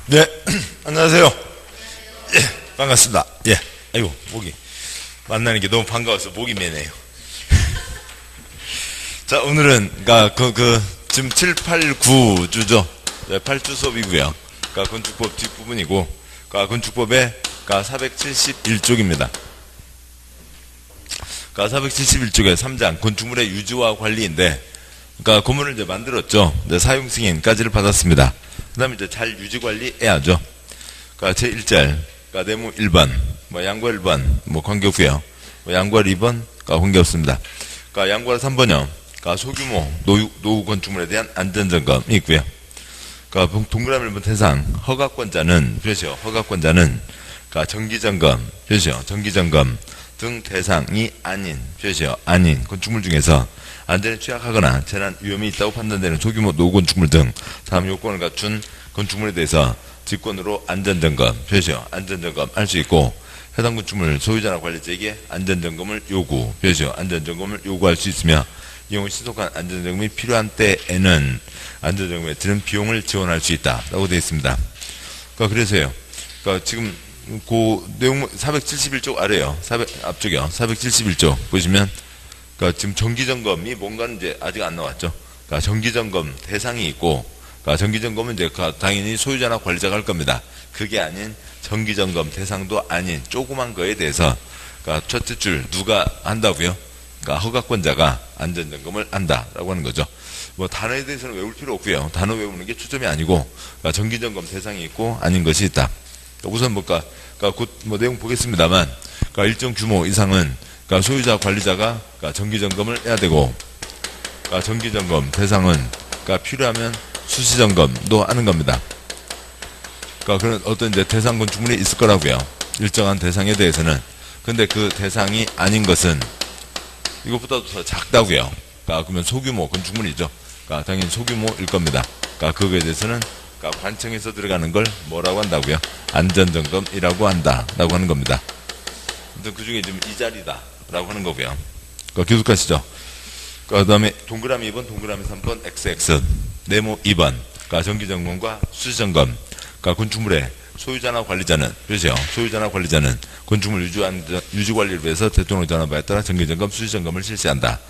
네, 안녕하세요. 예, 반갑습니다. 예, 아이고, 목이. 만나는 게 너무 반가워서 목이 메네요. 자, 오늘은, 지금 7, 8, 9주죠. 네, 8주 수업이고요. 건축법 뒷부분이고, 건축법의 471쪽입니다. 471쪽의 3장, 건축물의 유지와 관리인데, 건물을 이제 만들었죠. 네, 사용 승인까지를 받았습니다. 그 다음에 이제 잘 유지 관리해야죠. 제1절, 네모 1번, 양과 1번, 관계없고요. 양과 2번, 관계없습니다. 양과 3번요. 소규모 노후 건축물에 대한 안전점검이 있고요. 동그라미 1번 대상, 허가권자는, 표시요. 허가권자는, 정기점검, 표시요. 정기점검 등 대상이 아닌, 표시요. 아닌 건축물 중에서 안전에 취약하거나 재난 위험이 있다고 판단되는 소규모 노후 건축물 등 다음 요건을 갖춘 건축물에 대해서 직권으로 안전점검, 표시요. 안전점검 할 수 있고, 해당 건축물 소유자나 관리자에게 안전점검을 요구, 표시요. 안전점검을 요구할 수 있으며, 이 경우 신속한 안전점검이 필요한 때에는 안전점검에 드는 비용을 지원할 수 있다라고 되어 있습니다. 그래서요. 지금 그 내용 471쪽 아래요. 앞쪽이요. 471쪽 보시면 지금 정기점검이 뭔가는 이제 아직 안 나왔죠. 정기점검 대상이 있고, 정기점검은 이제 당연히 소유자나 관리자가 할 겁니다. 그게 아닌 정기점검 대상도 아닌 조그만 거에 대해서, 첫째 줄 누가 한다고요? 허가권자가 안전점검을 한다라고 하는 거죠. 단어에 대해서는 외울 필요 없고요. 단어 외우는 게 초점이 아니고, 정기점검 대상이 있고 아닌 것이 있다. 우선 곧 내용 보겠습니다만, 일정 규모 이상은 소유자 관리자가 정기점검을 해야 되고, 정기점검 대상은 필요하면 수시점검도 하는 겁니다. 그런 어떤 이제 대상 건축물이 있을 거라고요. 일정한 대상에 대해서는. 근데 그 대상이 아닌 것은 이것보다도 더 작다고요. 그러면 소규모 건축물이죠. 당연히 소규모일 겁니다. 그거에 대해서는 관청에서 들어가는 걸 뭐라고 한다고요? 안전점검이라고 한다라고 하는 겁니다. 그 중에 지금 이 자리다 라고 하는 거고요. 계속 가시죠. 그 다음에 동그라미 2번, 동그라미 3번, XX. 네모 2번. 정기점검과 수시점검. 건축물의 소유자나 관리자는, 그렇죠? 소유자나 관리자는 건축물 유지관리를 위해서 대통령 전화바에 따라 정기점검, 수시점검을 실시한다.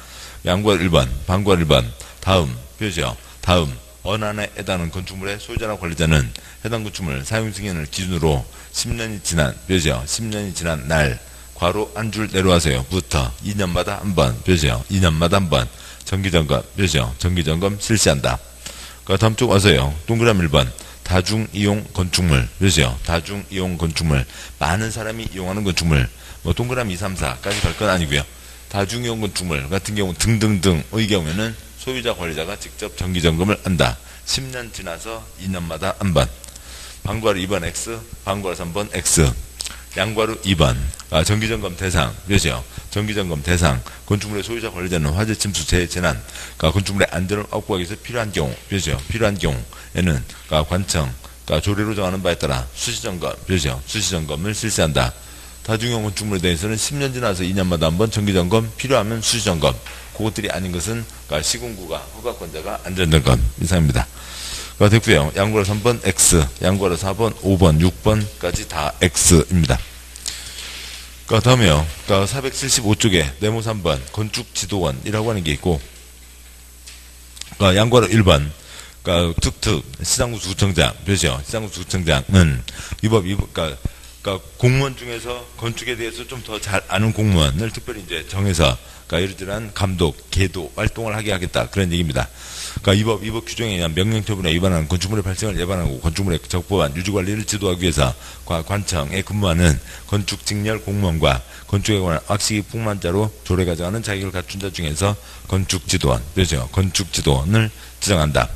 양과 1번, 방과 1번. 다음, 그렇죠? 다음. 언안에 해당하는 건축물의 소유자나 관리자는 해당 건축물 사용 승인을 기준으로 10년이 지난, 그렇죠? 10년이 지난 날, 괄호 한 줄 내려와서요. 부터 2년마다 한 번, 표시요. 2년마다 한 번, 정기점검, 표시요. 정기점검 실시한다. 다음 쪽 와서요. 동그라미 1번. 다중이용 건축물, 표시요. 다중이용 건축물. 많은 사람이 이용하는 건축물. 동그라미 2, 3, 4까지 갈 건 아니고요. 다중이용 건축물 같은 경우 등등등의 경우에는 소유자 관리자가 직접 정기점검을 한다. 10년 지나서 2년마다 한 번. 방과루 2번 X, 방과루 3번 X. 양과루 2번. 정기점검 대상, 그렇죠? 정기점검 대상. 건축물의 소유자 관리자는 화재, 침수, 재해, 재난, 건축물의 안전을 확보하기 위해서 필요한 경우, 그렇죠? 필요한 경우에는 관청, 조례로 정하는 바에 따라 수시점검, 그렇죠? 수시점검을 실시한다. 다중이용 건축물에 대해서는 10년 지나서 2년마다 한 번 정기점검, 필요하면 수시점검. 그것들이 아닌 것은 시군구가 허가권자가 안전점검 이상입니다. 됐고요. 양과로 3번 X, 양과로 4번, 5번, 6번까지 다 X입니다. 다음에요. 475쪽에 네모 3번 건축지도원이라고 하는 게 있고, 양과로 1번 특특 시장구청장, 표시요. 시장구청장은 공무원 중에서 건축에 대해서 좀 더 잘 아는 공무원을 특별히 이제 정해서 이러저러한 감독, 계도 활동을 하게 하겠다. 그런 얘기입니다. 이 법 규정에 의한 명령처분에 위반하는 건축물의 발생을 예방하고 건축물의 적법한 유지관리를 지도하기 위해서 관청에 근무하는 건축직렬 공무원과 건축에 관한 학식이 풍만자로 조례가 정하는 자격을 갖춘 자 중에서 건축지도원, 그렇죠? 건축지도원을 지정한다.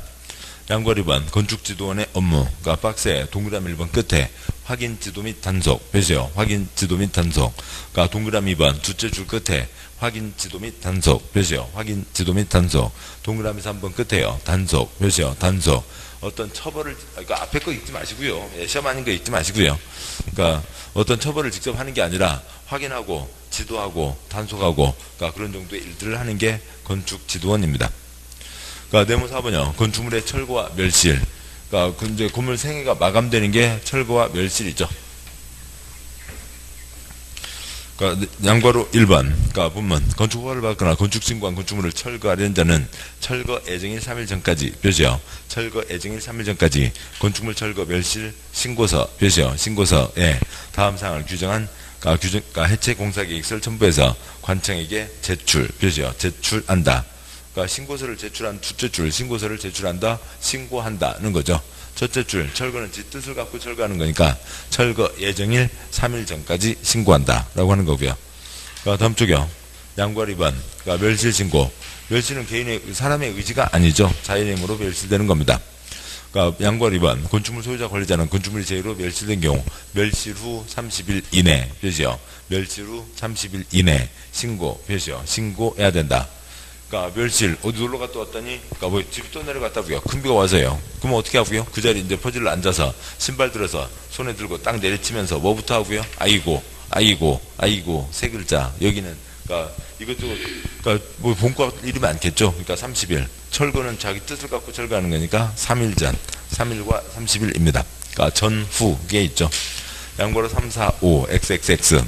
양과 2번 건축지도원의 업무, 박스에 동그라미 1번 끝에 확인지도 및 단속, 표시요. 확인지도 및 단속. 동그라미 2번 두째 줄 끝에 확인지도 및 단속, 표시요. 확인지도 및 단속. 동그라미 3번 끝에요. 단속, 표시요. 단속. 어떤 처벌을, 앞에 거 읽지 마시고요. 시험 아닌 거 읽지 마시고요. 어떤 처벌을 직접 하는 게 아니라 확인하고, 지도하고, 단속하고, 그런 정도의 일들을 하는 게 건축지도원입니다. 네모 4번요. 건축물의 철거와 멸실, 그러니까 이제 건물 생애가 마감되는 게 철거와 멸실이죠. 그러니까 양과로 1번, 그러니까 본문 건축 허가를 받거나 건축 신고한 건축물을 철거하려는 자는 철거 예정일 3일 전까지 표시요. 철거 예정일 3일 전까지 건축물 철거 멸실 신고서 표시요. 신고서에 다음 사항을 규정한 그러니까 해체 공사 계획서를 첨부해서 관청에게 제출 표시요. 제출한다. 그러니까 신고서를 제출한 둘째 줄 신고서를 제출한다. 신고한다는 거죠. 첫째 줄 철거는 지 뜻을 갖고 철거하는 거니까 철거 예정일 3일 전까지 신고한다 라고 하는 거고요. 다음 쪽이요. 양과 2번 그러니까 멸실 신고. 멸실은 개인의 사람의 의지가 아니죠. 자연의 힘으로 멸실되는 겁니다. 그러니까 양과 2번 건축물 소유자 관리자는 건축물이 제의로 멸실된 경우 멸실 후 30일 이내 표시요. 멸실 후 30일 이내 신고 표시요. 신고해야 된다. 그러니까 멸실 어디 놀러 갔다 왔더니 그러니까 뭐 집이 또 내려갔다고요. 큰 비가 와서요. 그러면 어떻게 하고요? 그 자리에 이제 퍼즐로 앉아서 신발 들어서 손에 들고 딱 내리치면서 뭐부터 하고요? 아이고 아이고 아이고 세 글자. 여기는 그러니까 이것저것 그러니까 뭐 본과 일이 많겠죠. 그러니까 30일 철거는 자기 뜻을 갖고 철거하는 거니까 3일 전 3일과 30일입니다. 그러니까 전후게 있죠. 양보로 3, 4, 5 XXX.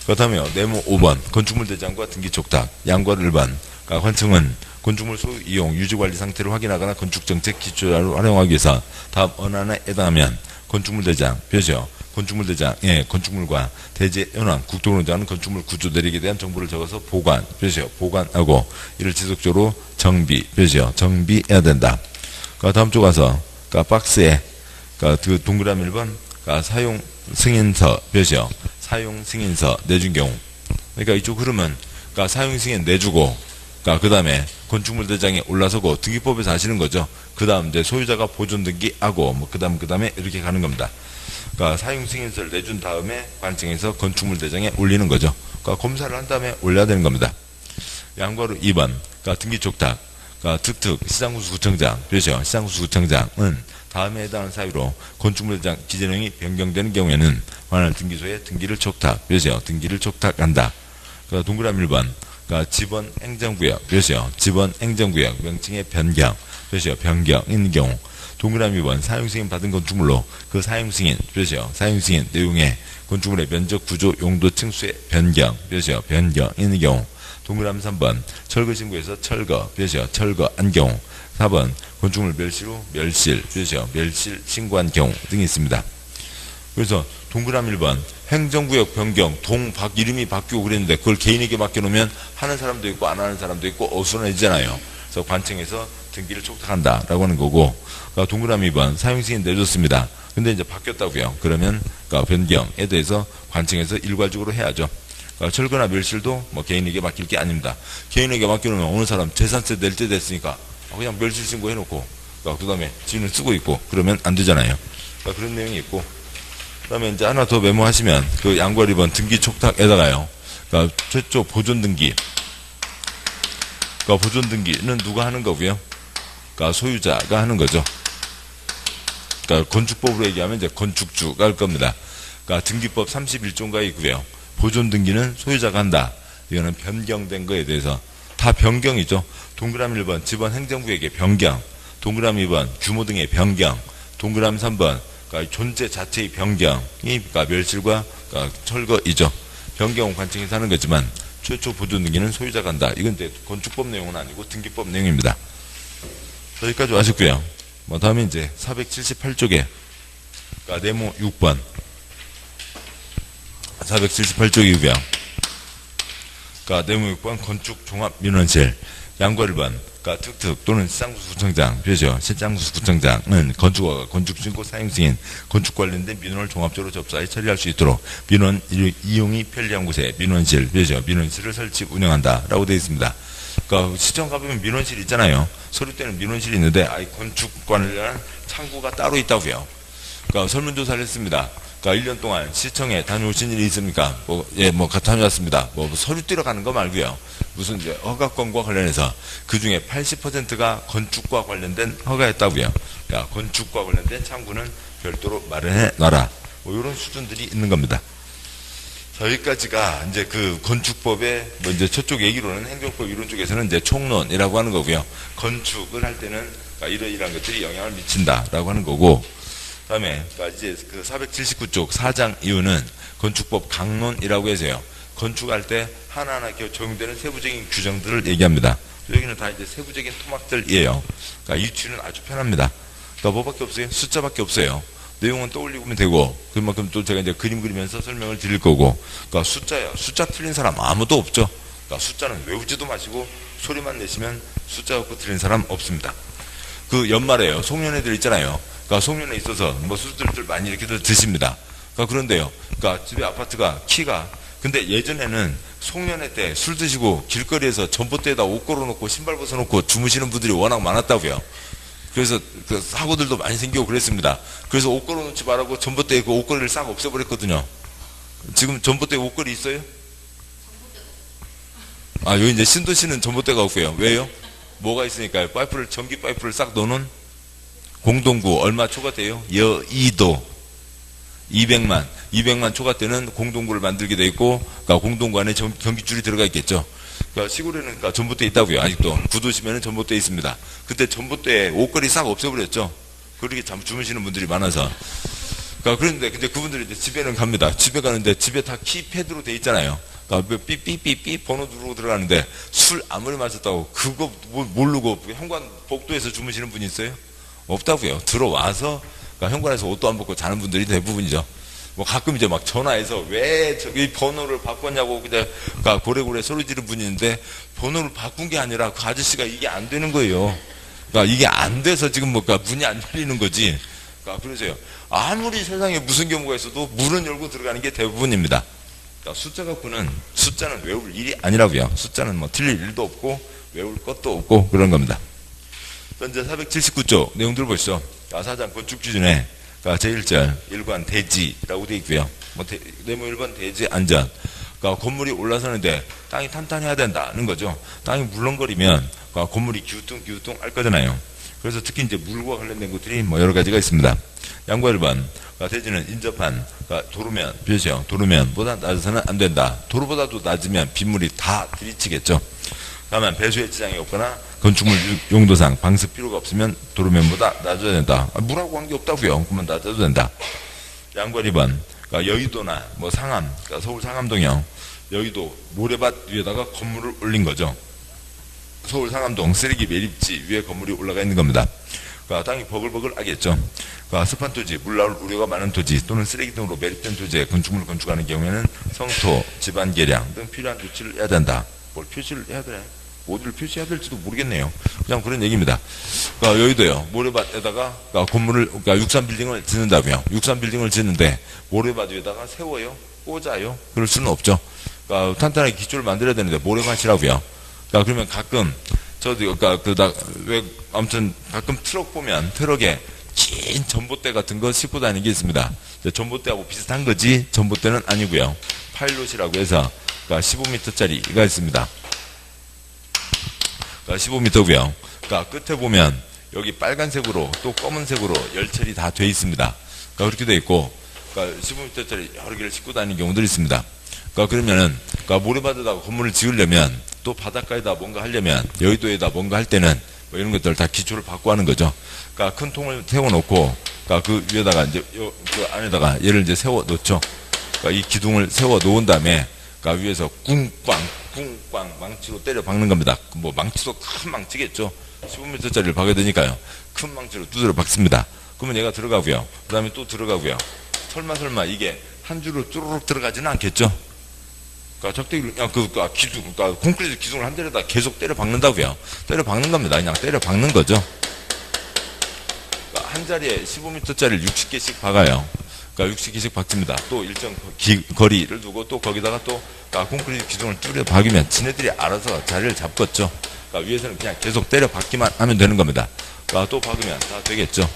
그렇다면 네모 5번 건축물 대장과 등기 촉탁. 양과를 1번 그러니까 관청은 건축물 소유 이용 유지관리 상태를 확인하거나 건축정책 기초자료를 활용하기 위해서 다음 어느 하나에 해당하면 건축물 대장 표시요. 건축물 대장 예 건축물과 대지 현황 국토운영장은 건축물 구조 내리기에 대한 정보를 적어서 보관 표시요. 보관하고 이를 지속적으로 정비 표시요. 정비해야 된다. 그러니까 다음 쪽 가서 그러니까 박스에 그러니까 그 동그라미 1번 그러니까 사용 승인서 표시요. 사용 승인서 내준 경우. 그러니까 이쪽 흐름은 그러니까 사용 승인 내주고 그러니까 그 다음에 건축물 대장에 올라서고 등기법에서 하시는 거죠. 그 다음 이제 소유자가 보존 등기하고 뭐 그 다음에 이렇게 가는 겁니다. 그러니까 사용 승인서를 내준 다음에 관청에서 건축물 대장에 올리는 거죠. 그러니까 검사를 한 다음에 올려야 되는 겁니다. 양과로 2번 그러니까 등기 촉탁 그러니까 특특 시장구수구청장 표시요. 시장구수구청장은 다음에 해당하는 사유로 건축물 대장 기재령이 변경되는 경우에는 관할 등기소에 등기를 촉탁 표시요. 등기를 촉탁한다. 그러니까 동그라미 1번 그러니까 지번 행정구역 표시요. 지번 행정구역 명칭의 변경 표시요. 변경인 경우. 동그라미 2번 사용승인 받은 건축물로 그 사용승인 표시요. 사용승인 내용의 건축물의 면적 구조 용도 층수의 변경 표시요. 변경인 경우. 동그라미 3번 철거신고에서 철거 표시요. 철거한 경우. 4번 건축물 멸실 후 멸실 표시요. 멸실 신고한 경우 등이 있습니다. 그래서 동그라미 1번 행정구역 변경 동박 이름이 바뀌고 그랬는데 그걸 개인에게 맡겨놓으면 하는 사람도 있고 안 하는 사람도 있고 어수선해지잖아요. 그래서 관청에서 등기를 촉탁한다 라고 하는 거고. 그러니까 동그라미 2번 사용승인 내줬습니다. 근데 이제 바뀌었다고요. 그러면 그러니까 변경에 대해서 관청에서 일괄적으로 해야죠. 그러니까 철거나 멸실도 뭐 개인에게 맡길 게 아닙니다. 개인에게 맡겨놓으면 어느 사람 재산세 낼 때 됐으니까 그냥 멸실 신고 해놓고 그 다음에 지는 쓰고 있고 그러면 안 되잖아요. 그러니까 그런 내용이 있고. 그 다음에 이제 하나 더 메모하시면 그 양과 2번 등기 촉탁에다가요. 그러니까 최초 보존 등기. 그러니까 보존 등기는 누가 하는 거고요? 그러니까 소유자가 하는 거죠. 그러니까 건축법으로 얘기하면 이제 건축주가 할 겁니다. 그러니까 등기법 31조가 있고요. 보존 등기는 소유자가 한다. 이거는 변경된 거에 대해서 다 변경이죠. 동그라미 1번 지번 행정구역의 변경. 동그라미 2번 규모 등의 변경. 동그라미 3번 그러니까 존재 자체의 변경이 그러니까 멸실과 그러니까 철거이죠. 변경은 관청에서 하는 거지만 최초 보존 등기는 소유자가 한다. 이건 이제 건축법 내용은 아니고 등기법 내용입니다. 여기까지 하셨고요. 뭐 다음에 이제 478쪽에 그러니까 네모 6번 478쪽이고요. 그러니까 네모 6번 건축 종합 민원실 양과 1번 그러니까 특특 또는 시장구수구청장 표시요. 시장구수구청장은 건축허가 건축신고 사용승인 건축 관련된 민원을 종합적으로 접수하여 처리할 수 있도록 민원 이용이 편리한 곳에 민원실 표시요. 민원실을 설치 운영한다 라고 되어 있습니다. 그러니까 시청 가보면 민원실 있잖아요. 서류 때는 민원실이 있는데 건축 관련 창구가 따로 있다고요. 그러니까 설문조사를 했습니다. 그러니까 1년 동안 시청에 다녀오신 일이 있습니까? 다녀왔습니다. 서류 떼러 가는 거 말고요. 무슨 이제 허가권과 관련해서 그 중에 80%가 건축과 관련된 허가였다고요. 그러니까 건축과 관련된 창구는 별도로 마련해 놔라. 이런 수준들이 있는 겁니다. 여기까지가 이제 그 건축법의 뭐 이제 저쪽 얘기로는 행정법 이론 쪽에서는 이제 총론이라고 하는 거고요. 건축을 할 때는 이러이러한 것들이 영향을 미친다라고 하는 거고, 그다음에 이제 그 479쪽 4장 이유는 건축법 강론이라고 해서요. 건축할 때 하나하나 적용되는 세부적인 규정들을 얘기합니다. 여기는 다 이제 세부적인 토막들이에요. 그러니까 이치는 아주 편합니다. 그러니까 뭐밖에 없어요? 숫자밖에 없어요. 내용은 떠올리면 되고, 그만큼 또 제가 이제 그림 그리면서 설명을 드릴 거고, 그러니까 숫자요. 숫자 틀린 사람 아무도 없죠. 그러니까 숫자는 외우지도 마시고 소리만 내시면 숫자 갖고 틀린 사람 없습니다. 그 연말에요. 송년회들 있잖아요. 그러니까 송년회 있어서 뭐 술들 많이 이렇게들 드십니다. 그러니까 그런데요. 그러니까 집에 아파트가 키가, 근데 예전에는 송년회 때 술 드시고 길거리에서 전봇대에다 옷 걸어놓고 신발 벗어놓고 주무시는 분들이 워낙 많았다고요. 그래서 그 사고들도 많이 생기고 그랬습니다. 그래서 옷 걸어놓지 말라고 전봇대에 그 옷걸이를 싹 없애버렸거든요. 지금 전봇대에 옷걸이 있어요? 아, 여기 이제 신도시는 전봇대가 없고요. 왜요? 뭐가 있으니까요. 전기 파이프를 싹 넣어놓은 공동구 얼마 초과돼요? 여의도 200만 초과되는 공동구를 만들게 돼 있고, 그러니까 공동구 안에 전기줄이 들어가 있겠죠. 그러니까 시골에는 그러니까 전봇대 있다고요. 아직도 구도심에는 전봇대 있습니다. 그때 전봇대에 옷걸이 싹 없애버렸죠. 그렇게 잠 주무시는 분들이 많아서. 그러니까 그런데 근데 그분들이 이제 집에는 갑니다. 집에 가는데 집에 다 키패드로 돼 있잖아요. 그러니까 삐삐삐삐 번호 누르고 들어가는데 술 아무리 마셨다고 그거 모르고 현관 복도에서 주무시는 분이 있어요? 없다고요. 들어와서 그러니까 현관에서 옷도 안 벗고 자는 분들이 대부분이죠. 뭐 가끔 이제 막 전화해서 왜 저기 번호를 바꿨냐고 그냥 그러니까 고래고래 소리 지르는 분이 있는데, 번호를 바꾼 게 아니라 그 아저씨가 이게 안 되는 거예요. 그러니까 이게 안 돼서 지금 뭐 그러니까 문이 안 열리는 거지. 그러니까 그러세요. 아무리 세상에 무슨 경우가 있어도 문은 열고 들어가는 게 대부분입니다. 그러니까 숫자 갖고는, 숫자는 외울 일이 아니라고요. 숫자는 뭐 틀릴 일도 없고 외울 것도 없고 그런 겁니다. 현재 479조 내용들 보시죠. 사장 건축 기준에 제1절 일관 대지라고 되어 있고요. 뭐 네모 1번 대지 안전. 그러니까 건물이 올라서는데 땅이 탄탄해야 된다는 거죠. 땅이 물렁거리면 그러니까 건물이 기우뚱 할 거잖아요. 그래서 특히 이제 물과 관련된 것들이 뭐 여러 가지가 있습니다. 양과 1번 대지는 인접한 도로면, 비오죠. 도로면보다 낮아서는 안 된다. 도로보다도 낮으면 빗물이 다 들이치겠죠. 다만 배수의 지장이 없거나 건축물 용도상 방습 필요가 없으면 도로면보다 낮아야 된다. 물하고 관계 없다고요. 그러면 낮아도 된다. 양과 2번 여의도나 뭐 상암, 그러니까 서울 상암동이요. 여의도 모래밭 위에다가 건물을 올린 거죠. 서울 상암동 쓰레기 매립지 위에 건물이 올라가 있는 겁니다. 그러니까 땅이 버글버글 하겠죠. 그러니까 습한 토지, 물 나올 우려가 많은 토지 또는 쓰레기 등으로 매립된 토지에 건축물을 건축하는 경우에는 성토, 집안 개량 등 필요한 조치를 해야 된다. 뭘 표시를 해야 되나요? 어디를 표시해야 될지도 모르겠네요. 그냥 그런 얘기입니다. 그러니까 여의도요. 모래밭에다가 그러니까 건물을, 그러니까 63빌딩을 짓는다고요. 63빌딩을 짓는데 모래밭 위에다가 세워요? 꽂아요? 그럴 수는 없죠. 그러니까 탄탄하게 기초를 만들어야 되는데 모래밭이라고요. 그러니까 그러면 가끔 저도 그러니까 왜 아무튼 가끔 트럭 보면 트럭에 긴 전봇대 같은 거 싣고 다니는 게 있습니다. 전봇대하고 비슷한 거지 전봇대는 아니고요. 파일롯이라고 해서 그러니까 15m짜리가 있습니다. 15m고요. 그러니까 끝에 보면 여기 빨간색으로 또 검은색으로 열철이 다 돼 있습니다. 그러니까 그렇게 돼 있고, 그러니까 15m짜리 여러 개를 싣고 다니는 경우들이 있습니다. 그러니까 그러면은 그러니까 모래바다에다가 건물을 지으려면 또 바닷가에다 뭔가 하려면 여의도에다 뭔가 할 때는 뭐 이런 것들 다 기초를 바꿔 하는 거죠. 그러니까 큰 통을 세워놓고 그러니까 그 위에다가 이제 그 안에다가 얘를 이제 세워 놓죠. 그러니까 이 기둥을 세워 놓은 다음에 그러니까 위에서 꿍꽝 망치로 때려 박는 겁니다. 뭐 망치도 큰 망치겠죠. 15m짜리를 박아야 되니까요. 큰 망치로 두드려 박습니다. 그러면 얘가 들어가고요. 그 다음에 또 들어가고요. 설마 이게 한 줄로 쭈르륵 들어가지는 않겠죠. 그러니까 적대기 기둥, 그러니까 콘크리트 기둥을 한 대에다 계속 때려 박는다고요. 때려 박는 겁니다. 그냥 때려 박는 거죠. 그러니까 한 자리에 15m짜리를 60개씩 박아요. 그러니까 60개씩 박습니다. 또 일정 거리를 두고 또 거기다가 또 그러니까 콘크리트 기둥을 뚫려 박으면 지네들이 알아서 자리를 잡겠죠. 그러니까 위에서는 그냥 계속 때려 박기만 하면 되는 겁니다. 그러니까 또 박으면 다 되겠죠.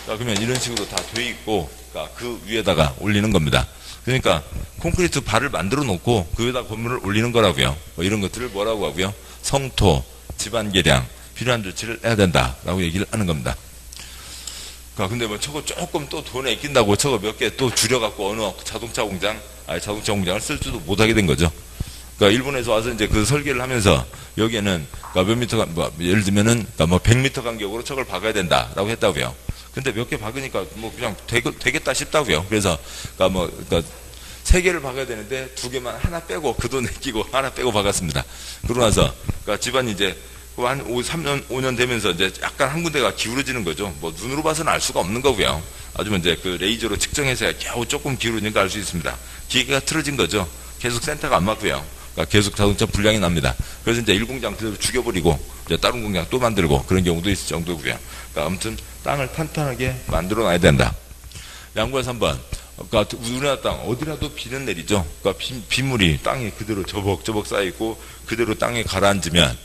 그러니까 그러면 이런 식으로 다 돼 있고, 그러니까 그 위에다가 올리는 겁니다. 그러니까 콘크리트 발을 만들어 놓고 그 위에다 건물을 올리는 거라고요. 뭐 이런 것들을 뭐라고 하고요? 성토, 집안 개량, 필요한 조치를 해야 된다라고 얘기를 하는 겁니다. 근데 뭐 저거 조금 또 돈에 아낀다고 저거 몇 개 또 줄여갖고 어느 자동차 공장을 쓸 줄도 못하게 된 거죠. 일본에서 와서 이제 그 설계를 하면서 여기에는 몇 미터, 예를 들면은 뭐 100m 간격으로 저걸 박아야 된다라고 했다고요. 근데 몇 개 박으니까 뭐 그냥 되겠다 싶다고요. 그래서 세 개를 박아야 되는데 두 개만 하나 빼고 그 돈 아끼고 하나 빼고 박았습니다. 그러고 나서 집안이 이제 한 3년, 5년 되면서 이제 약간 한 군데가 기울어지는 거죠. 뭐 눈으로 봐서는 알 수가 없는 거고요. 아주 이제 그 레이저로 측정해서 겨우 조금 기울어진 걸 알 수 있습니다. 기계가 틀어진 거죠. 계속 센터가 안 맞고요. 계속 자동차 불량이 납니다. 그래서 이제 1공장 그대로 죽여버리고 이제 다른 공장 또 만들고 그런 경우도 있을 정도고요. 아무튼 땅을 탄탄하게 만들어 놔야 된다. 양구에서 3번. 우리나라 땅 어디라도 비는 내리죠. 빗물이 땅에 그대로 저벅저벅 쌓여있고 그대로 땅에 가라앉으면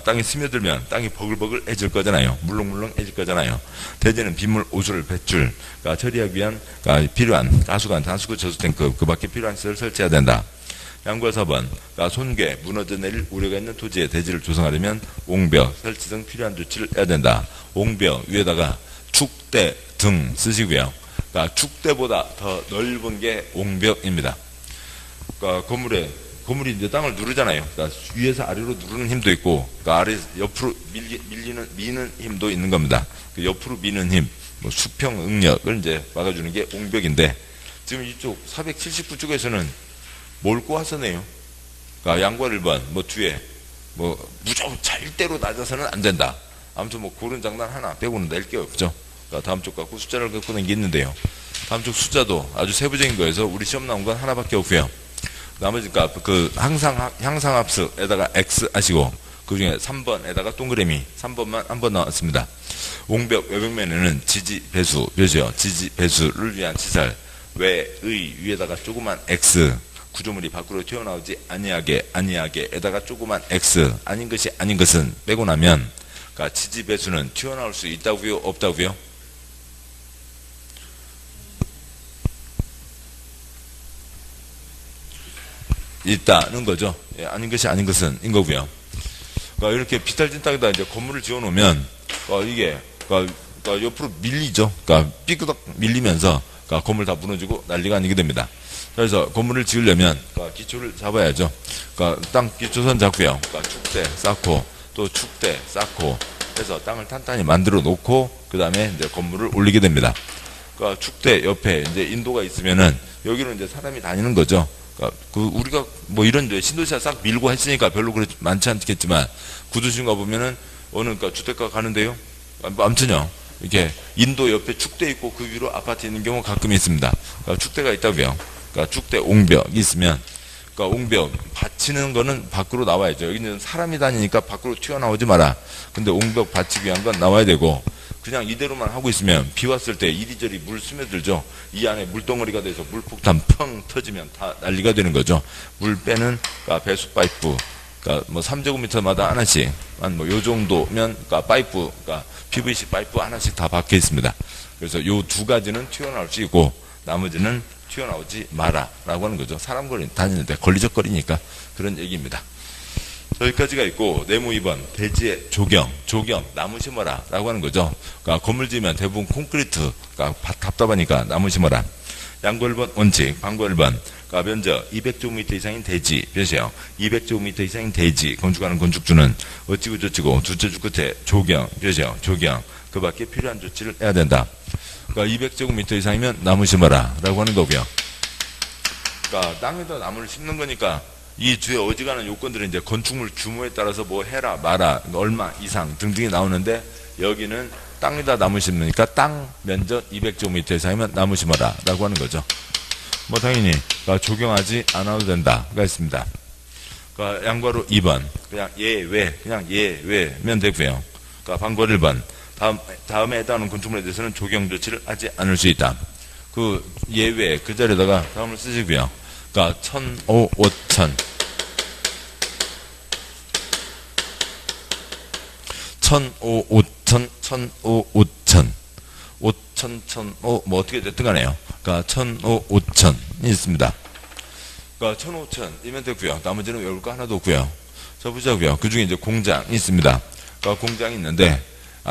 땅에 스며들면 땅이 버글버글해질 거잖아요. 물렁물렁해질 거잖아요. 대개는 빗물 오수를 배출, 처리하기 위한 필요한 가수관, 단수구 저수탱크 그 밖에 필요한 시설을 설치해야 된다. 양구와 4번. 손괴, 무너져 내릴 우려가 있는 토지에 대지를 조성하려면 옹벽, 설치 등 필요한 조치를 해야 된다. 옹벽 위에다가 축대 등 쓰시고요. 축대보다 더 넓은 게 옹벽입니다. 건물이 이제 땅을 누르잖아요. 위에서 아래로 누르는 힘도 있고, 아래 옆으로 미는 힘도 있는 겁니다. 옆으로 미는 힘, 수평 응력을 이제 막아주는 게 옹벽인데, 지금 이쪽 479쪽에서는 뭘 꼬았었네요. 양과 1번, 뒤에, 무조건 절대로 낮아서는 안 된다. 아무튼 그런 장난 하나 빼고는 낼 게 없죠. 다음 쪽 갖고 숫자를 갖고 낸 게 있는데요. 다음 쪽 숫자도 아주 세부적인 거여서 우리 시험 나온 건 하나밖에 없고요. 나머지 향상합수에다가 X 하시고 그 중에 3번에다가 동그라미 3번만 한 번 나왔습니다. 옹벽 외벽면에는 지지 배수 표시요. 지지 배수를 위한 시설 외의 위에다가 조그만 X 구조물이 밖으로 튀어나오지 아니하게에다가 조그만 X 아닌 것은 빼고 나면 지지 배수는 튀어나올 수 있다고요? 없다고요? 있다는 거죠. 아닌 것은 인 거고요. 이렇게 비탈진 땅에다 이제 건물을 지어 놓으면 이게 옆으로 밀리죠. 삐그덕 밀리면서 건물 다 무너지고 난리가 아니게 됩니다. 그래서 건물을 지으려면 기초를 잡아야죠. 땅 기초선 잡고요. 축대 쌓고 또 축대 쌓고 해서 땅을 탄탄히 만들어 놓고 그 다음에 이제 건물을 올리게 됩니다. 축대 옆에 이제 인도가 있으면은 여기로 이제 사람이 다니는 거죠. 우리가 이런 신도시가 싹 밀고 했으니까 별로 그렇지 많지 않겠지만 구도심 가보면은 어느 주택가 가는데요. 아무튼요. 이렇게 인도 옆에 축대 있고 그 위로 아파트 있는 경우 가끔 있습니다. 축대가 있다고요. 축대 옹벽이 있으면 옹벽 받치는 거는 밖으로 나와야죠. 여기는 사람이 다니니까 밖으로 튀어나오지 마라. 근데 옹벽 받치기 위한 건 나와야 되고 그냥 이대로만 하고 있으면 비 왔을 때 이리저리 물 스며들죠. 이 안에 물덩어리가 돼서 물폭탄 펑 터지면 다 난리가 되는 거죠. 물 빼는 배수 파이프 3제곱미터마다 하나씩 요 정도면 파이프 PVC 파이프 하나씩 다 박혀 있습니다. 그래서 요 두 가지는 튀어나올 수 있고 나머지는 튀어나오지 마라 라고 하는 거죠. 사람 다니는데 걸리적거리니까 그런 얘기입니다. 여기까지가 있고 네모 2번 대지의 조경 나무 심어라 라고 하는 거죠. 건물 지으면 대부분 콘크리트 답답하니까 나무 심어라. 양구 1번 원칙 방구 1번 면적 200제곱미터 이상인 대지 몇이요? 200제곱미터 이상인 대지 건축하는 건축주는 어찌고 저찌고 두째 주 끝에 조경 몇이요? 조경 그 밖에 필요한 조치를 해야 된다. 200제곱미터 이상이면 나무 심어라 라고 하는 거고요. 땅에다 나무를 심는 거니까 이 뒤에 어지간한 요건들은 이제 건축물 규모에 따라서 해라 마라 얼마 이상 등등이 나오는데 여기는 땅에다 나무 심으니까 땅 면적 200제곱미터 이상이면 나무 심어라 라고 하는 거죠. 당연히 조경하지 않아도 된다가 있습니다. 양과로 2번 그냥 예외면 되고요. 방과 1번 다음에 해당하는 건축물에 대해서는 조경 조치를 하지 않을 수 있다. 예외 그 자리에다가 다음을 쓰시고요. 1005, 5000 1005, 5000 1005, 5000 5000, 1005 어떻게 됐든 간에요. 1005, 5000이 있습니다. 1005, 5000이면 되고요. 나머지는 외울 거 하나도 없고요. 자 보자고요. 그 중에 이제 공장이 있습니다. 공장이 있는데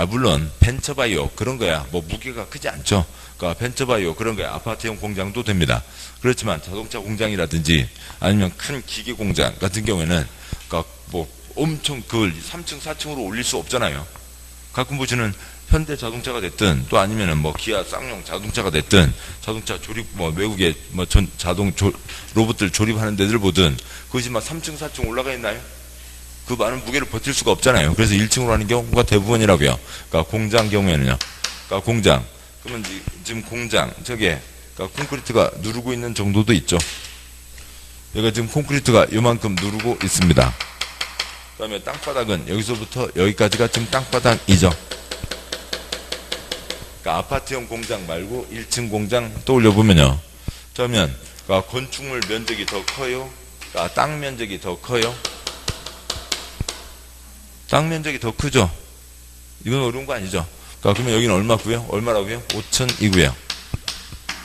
물론 벤처바이오 그런 거야 뭐 무게가 크지 않죠. 그러니까 벤처바이오 그런 거야 아파트형 공장도 됩니다. 그렇지만 자동차 공장이라든지 아니면 큰 기계 공장 같은 경우에는 그러니까 뭐 엄청 그걸 3층 4층으로 올릴 수 없잖아요. 가끔 보시는 현대 자동차가 됐든 또 아니면은 뭐 기아 쌍용 자동차가 됐든 자동차 조립 뭐 외국에 뭐 로봇들 조립하는 데들 보든 그것이 막 3층 4층 올라가 있나요? 그 많은 무게를 버틸 수가 없잖아요. 그래서 1층으로 하는 경우가 대부분이라고요. 그러니까 공장 경우에는요. 그러니까 공장 그러면 지금 공장 저게 그러니까 콘크리트가 누르고 있는 정도도 있죠. 여기가 지금 콘크리트가 요만큼 누르고 있습니다. 그 다음에 땅바닥은 여기서부터 여기까지가 지금 땅바닥이죠. 그러니까 아파트형 공장 말고 1층 공장 떠올려보면요. 그러면 그러니까 건축물 면적이 더 커요? 그러니까 땅 면적이 더 커요? 땅 면적이 더 크죠? 이건 어려운 거 아니죠? 그러니까 그러면 여기는 얼마고요? 얼마라고요? 5,000이고요.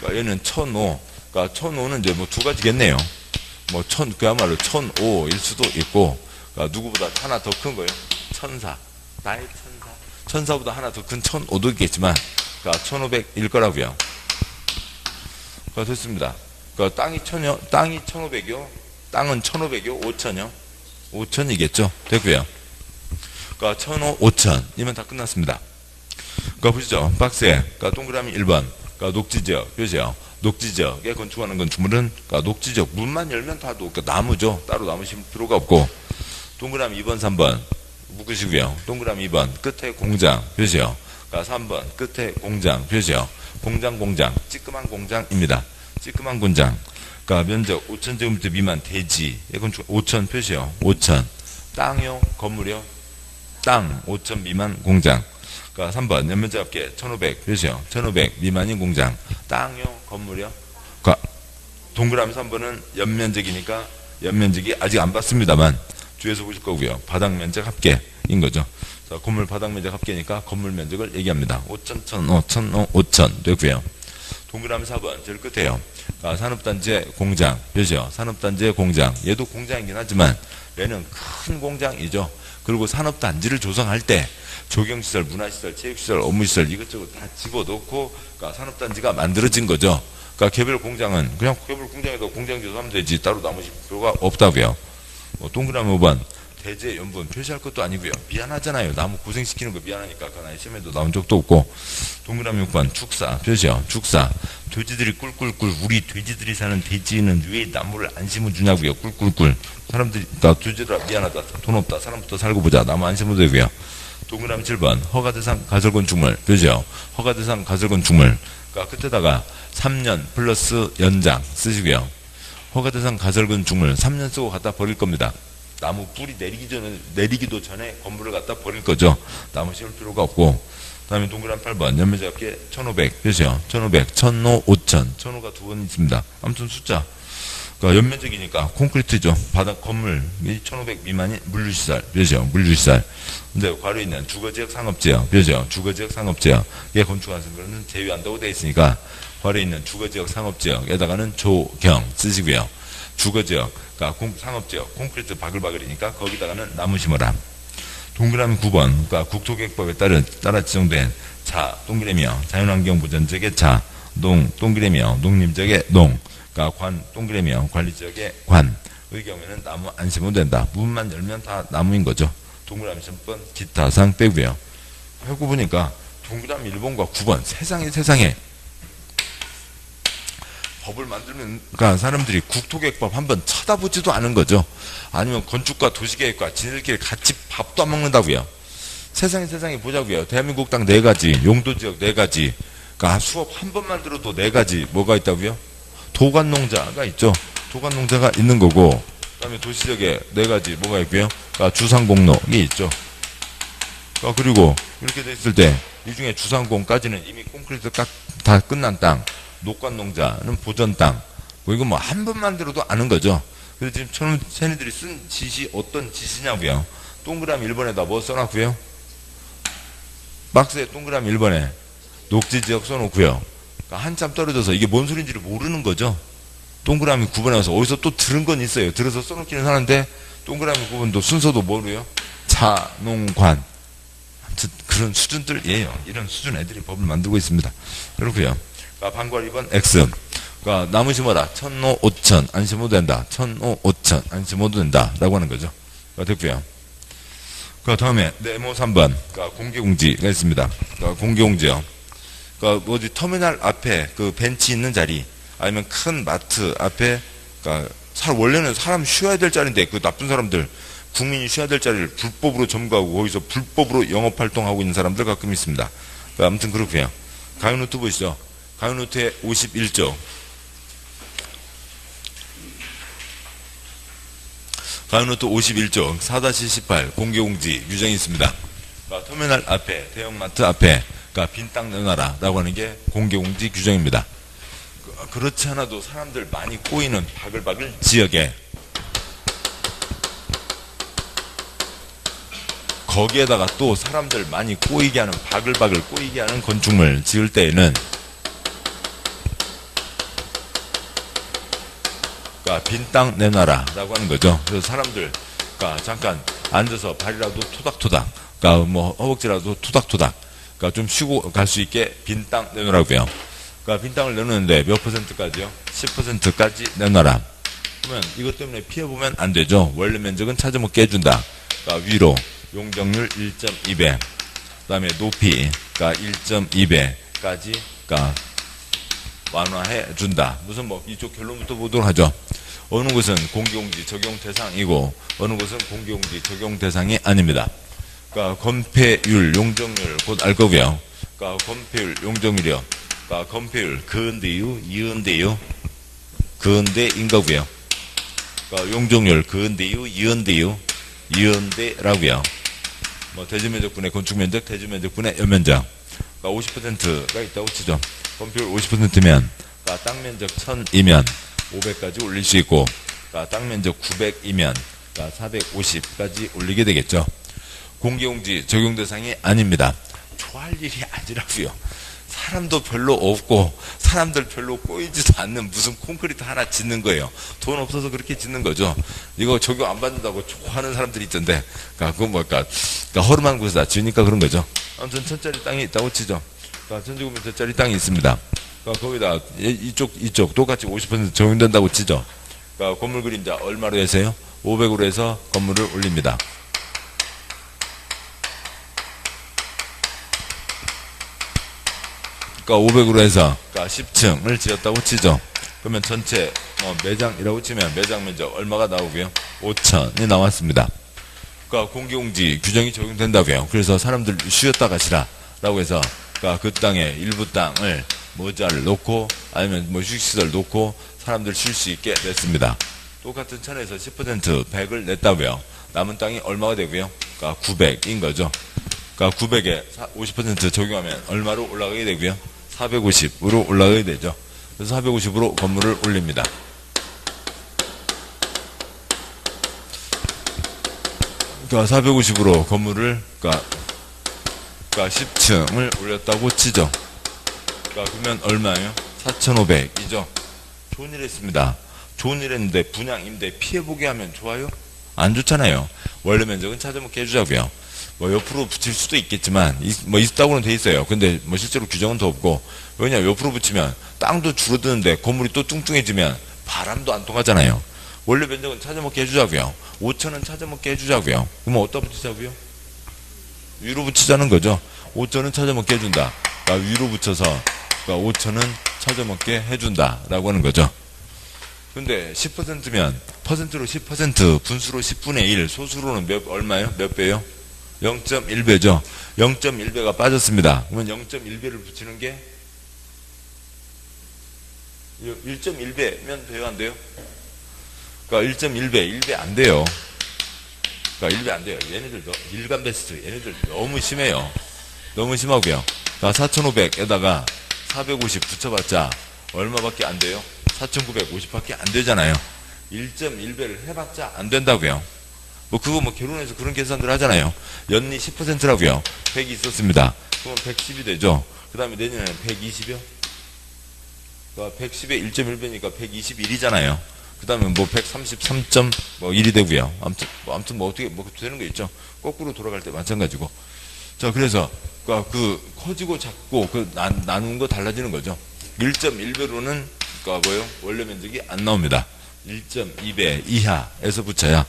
그러니까 얘는 1,500. 그러니까 1,500는 이제 뭐 두 가지겠네요. 뭐 그야말로 1,500일 수도 있고, 그러니까 누구보다 하나 더 큰 거예요. 1,400. 나의 1,400. 1,400보다 하나 더 큰 1,500도 있겠지만, 그러니까 1,500일 거라고요. 그러니까 됐습니다. 그러니까 땅이 1,500이요. 땅은 1,500이요. 5,000이요. 5,000이겠죠. 됐고요. 그러니까 1,500, 5,000이면 다 끝났습니다. 그러니까 보시죠. 박스에 그러니까 동그라미 1번. 그러니까 녹지지역, 표시요. 녹지지역에 건축하는 건축물은 그러니까 녹지지역 문만 열면 다 그러니까 나무죠. 따로 나무 심을 필요가 없고. 동그라미 2번, 3번 묶으시고요. 동그라미 2번 끝에 공장, 표시요. 그러니까 3번 끝에 공장, 표시요. 공장, 찌끄만 공장입니다. 찌끄만 공장. 그러니까 면적 5,000제곱미터 미만 대지에 건축 5,000 표시요. 5,000. 땅이요, 건물이요. 땅 5,000 미만 공장. 그러니까 3번 연면적 합계 1,500 표시요. 1,500 미만인 공장. 땅이요, 건물이요. 그러니까 동그라미 3번은 연면적이니까 연면적이 아직 안 봤습니다만 주에서 보실 거고요. 바닥 면적 합계인 거죠. 자, 건물 바닥 면적 합계니까 건물 면적을 얘기합니다. 5,000, 1,500, 5,000 되고요. 동그라미 4번 제일 끝에요. 그러니까 산업단지의 공장, 표시요. 산업단지의 공장. 얘도 공장이긴 하지만 얘는 큰 공장이죠. 그리고 산업단지를 조성할 때 조경시설, 문화시설, 체육시설, 업무시설 이것저것 다 집어넣고 그러니까 산업단지가 만들어진 거죠. 그러니까 개별 공장은 그냥 개별 공장에도 공장 조성하면 되지 따로 나머지 필요가 없다고요. 동그라미 5번 대제 연분 표시할 것도 아니고요. 미안하잖아요. 나무 고생시키는 거 미안하니까 그건 아니 시험에도 나온 적도 없고. 동그라미 6번 축사 표시요. 축사 돼지들이 꿀꿀꿀 우리 돼지들이 사는 대지는 왜 나무를 안 심어주냐고요. 꿀꿀꿀 사람들이 나 돼지들아 미안하다 돈 없다 사람부터 살고 보자 나무 안 심어도 되고요. 동그라미 7번 허가대상 가설건축물 표시요. 허가대상 가설건축물 그러니까 끝에다가 3년 플러스 연장 쓰시고요. 허가대상 가설건축물 3년 쓰고 갖다 버릴 겁니다. 나무 뿌리 내리기도 전에 건물을 갖다 버릴 거죠. 나무 심을 필요가 없고. 그 다음에 동그라미 8번 연면적 합계 1,500 표시요. 1,500 1,500, 5,000 1,500가 두 번 있습니다. 아무튼 숫자 그러니까 연면적이니까 콘크리트죠. 바닥 건물 1,500 미만이 물류시설 표시요. 물류시설 근데 괄호 있는 주거지역 상업지역 표시요. 주거지역 상업지역 얘 건축하는 거는 제외한다고 되어 있으니까 괄호 있는 주거지역 상업지역에다가는 조경 쓰시고요. 주거지역 그러니까 상업지역 콘크리트 바글바글이니까 거기다가는 나무 심어라. 동그라미 9번 그러니까 국토계획법에 따라 지정된 자 동그라미요. 자연환경보전지역의 자 농 동그라미요. 농림지역의 농 그러니까 관 동그라미요. 관리지역의 관의 경우에는 나무 안 심어도 된다. 문만 열면 다 나무인 거죠. 동그라미 10번 기타상 빼고요. 하고 보니까 동그라미 1번과 9번 세상에 법을 만들면 그러니까 사람들이 국토계획법 한번 쳐다보지도 않은 거죠. 아니면 건축과 도시계획과 지들끼리 같이 밥도 안 먹는다고요. 세상에 보자고요. 대한민국 땅 4가지 용도지역 4가지 그러니까 수업 한 번만 들어도 4가지 뭐가 있다고요? 도관농자가 있죠. 도관농자가 있는 거고 그 다음에 도시지역에 4가지 뭐가 있고요? 그러니까 주상공로이 있죠. 그러니까 그리고 이렇게 됐을 때 이 중에 주상공까지는 이미 콘크리트 다 끝난 땅 녹관농자는 보전 땅. 뭐 이거 뭐 한 번만 들어도 아는 거죠. 그래서 지금 쟤네들이 쓴 지시 어떤 지시냐고요. 동그라미 1번에다 뭐 써놨고요. 박스에 동그라미 1번에 녹지지역 써놓고요. 그러니까 한참 떨어져서 이게 뭔 소린지를 모르는 거죠. 동그라미 9번에 와서 어디서 또 들은 건 있어요. 들어서 써놓기는 하는데 동그라미 9번도 순서도 뭐로요? 자농관. 아무튼 그런 수준들이에요. 이런 수준 애들이 법을 만들고 있습니다. 그렇고요. 방관 2번 X. 나무 심어라. 1,005, 5,000 안 심어도 된다. 1,005, 5,000 안 심어도 된다. 라고 하는 거죠. 됐고요. 다음에 네모 3번. 공개공지가 있습니다. 공개공지요. 어디 터미널 앞에 그 벤치 있는 자리, 아니면 큰 마트 앞에, 원래는 사람 쉬어야 될 자리인데, 그 나쁜 사람들, 국민이 쉬어야 될 자리를 불법으로 점거하고, 거기서 불법으로 영업활동하고 있는 사람들 가끔 있습니다. 아무튼 그렇고요. 가요노트 보시죠. 가요노트의 51조. 가요노트 51조 4-18 공개공지 규정이 있습니다. 터미널 앞에, 대형마트 앞에 빈 땅 내놔라 라고 하는 게 공개공지 규정입니다. 그렇지 않아도 사람들 많이 꼬이는 바글바글 지역에, 거기에다가 또 사람들 많이 꼬이게 하는, 바글바글 꼬이게 하는 건축물 지을 때에는 빈 땅 내놔라 라고 하는 거죠. 그래서 사람들 잠깐 앉아서 발이라도 토닥토닥, 허벅지라도 토닥토닥 좀 쉬고 갈 수 있게 빈 땅 내놓으라고요. 빈 땅을 내놓는데 몇 %까지요? 10%까지 내놔라. 그러면 이것 때문에 피해보면 안 되죠. 원래 면적은 찾아먹게 해준다. 위로 용적률 1.2배, 그 다음에 높이 1.2배까지 완화해 준다. 무슨 이쪽 결론부터 보도록 하죠. 어느 곳은 공개공지 적용 대상이고 어느 곳은 공개공지 적용 대상이 아닙니다. 건폐율, 용적률 곧 알 거고요. 건폐율, 용적률이요. 건폐율 근대유, 이은대유, 근대인 거고요. 용적률 근대유, 이은대유, 이은대라고요. 대지면적분의 건축면적, 대지면적분의 연면적. 50%가 있다고 치죠. 건폐율 50%면 땅면적 1000이면 500까지 올릴 수 있고, 땅면적 900이면 450까지 올리게 되겠죠. 공개공지 적용 대상이 아닙니다. 좋아할 일이 아니라고요. 사람도 별로 없고 사람들 별로 꼬이지도 않는 무슨 콘크리트 하나 짓는 거예요. 돈 없어서 그렇게 짓는 거죠. 이거 적용 안 받는다고 좋아하는 사람들이 있던데, 그건 허름한 곳에다 지으니까 그런 거죠. 아무튼 1000짜리 땅이 있다고 치죠. 1000제곱미터짜리 땅이 있습니다. 거기다 이쪽 똑같이 50% 적용된다고 치죠. 건물 그림자 얼마로 해서요? 500으로 해서 건물을 올립니다. 500으로 해서 10층을 지었다고 치죠. 그러면 전체 매장이라고 치면 매장 면적 얼마가 나오고요? 5,000이 나왔습니다. 공개공지 규정이 적용된다고요. 그래서 사람들 쉬었다 가시라 라고 해서 그 땅에 일부 땅을 모자를 놓고 아니면 휴식시설 놓고 사람들 쉴 수 있게 냈습니다. 똑같은 천에서 10% 100을 냈다고요. 남은 땅이 얼마가 되고요? 900인 거죠. 900에 50% 적용하면 얼마로 올라가게 되고요? 450으로 올라가게 되죠. 그래서 450으로 건물을 올립니다. 그러니까 450으로 건물을 10층을 올렸다고 치죠. 그러면 얼마예요? 4,500이죠. 좋은 일 했습니다. 좋은 일 했는데 분양 임대 피해보게 하면 좋아요? 안 좋잖아요. 원래 면적은 찾아먹게 해주자고요. 옆으로 붙일 수도 있겠지만 있다고는 돼 있어요. 근데 실제로 규정은 더 없고, 왜냐 옆으로 붙이면 땅도 줄어드는데 건물이 또 뚱뚱해지면 바람도 안 통하잖아요. 원래 면적은 찾아먹게 해주자고요. 5,000은 찾아먹게 해주자고요. 그러면 어디다 붙이자고요? 위로 붙이자는 거죠. 5,000은 찾아먹게 해준다. 위로 붙여서 5,000은 찾아먹게 해준다 라고 하는 거죠. 근데 10%면 퍼센트로 10%, 분수로 10분의 1, 소수로는 얼마예요? 몇 배요? 0.1배죠. 0.1배가 빠졌습니다. 그러면 0.1배를 붙이는 게 1.1배면 돼요, 안 돼요? 1.1배, 1배 안 돼요. 1배 안 돼요. 얘네들 일간 베스트, 얘네들 너무 심해요. 너무 심하고요. 4,500에다가 450 붙여봤자 얼마밖에 안 돼요? 4,950밖에 안 되잖아요. 1.1배를 해봤자 안 된다고요. 그거 결혼해서 그런 계산들 하잖아요. 연리 10%라고요. 100이 있었습니다. 그러면 110이 되죠. 그 다음에 내년에는 120이요? 110에 1.1배니까 121이잖아요. 그 다음에 133.1이 되고요. 아무튼 어떻게 되는 거 있죠. 거꾸로 돌아갈 때 마찬가지고. 자, 그래서 그 커지고 작고 그 나누는 거 달라지는 거죠. 1.1배로는 뭐예요? 원래 면적이 안 나옵니다. 1.2배 이하에서 붙여야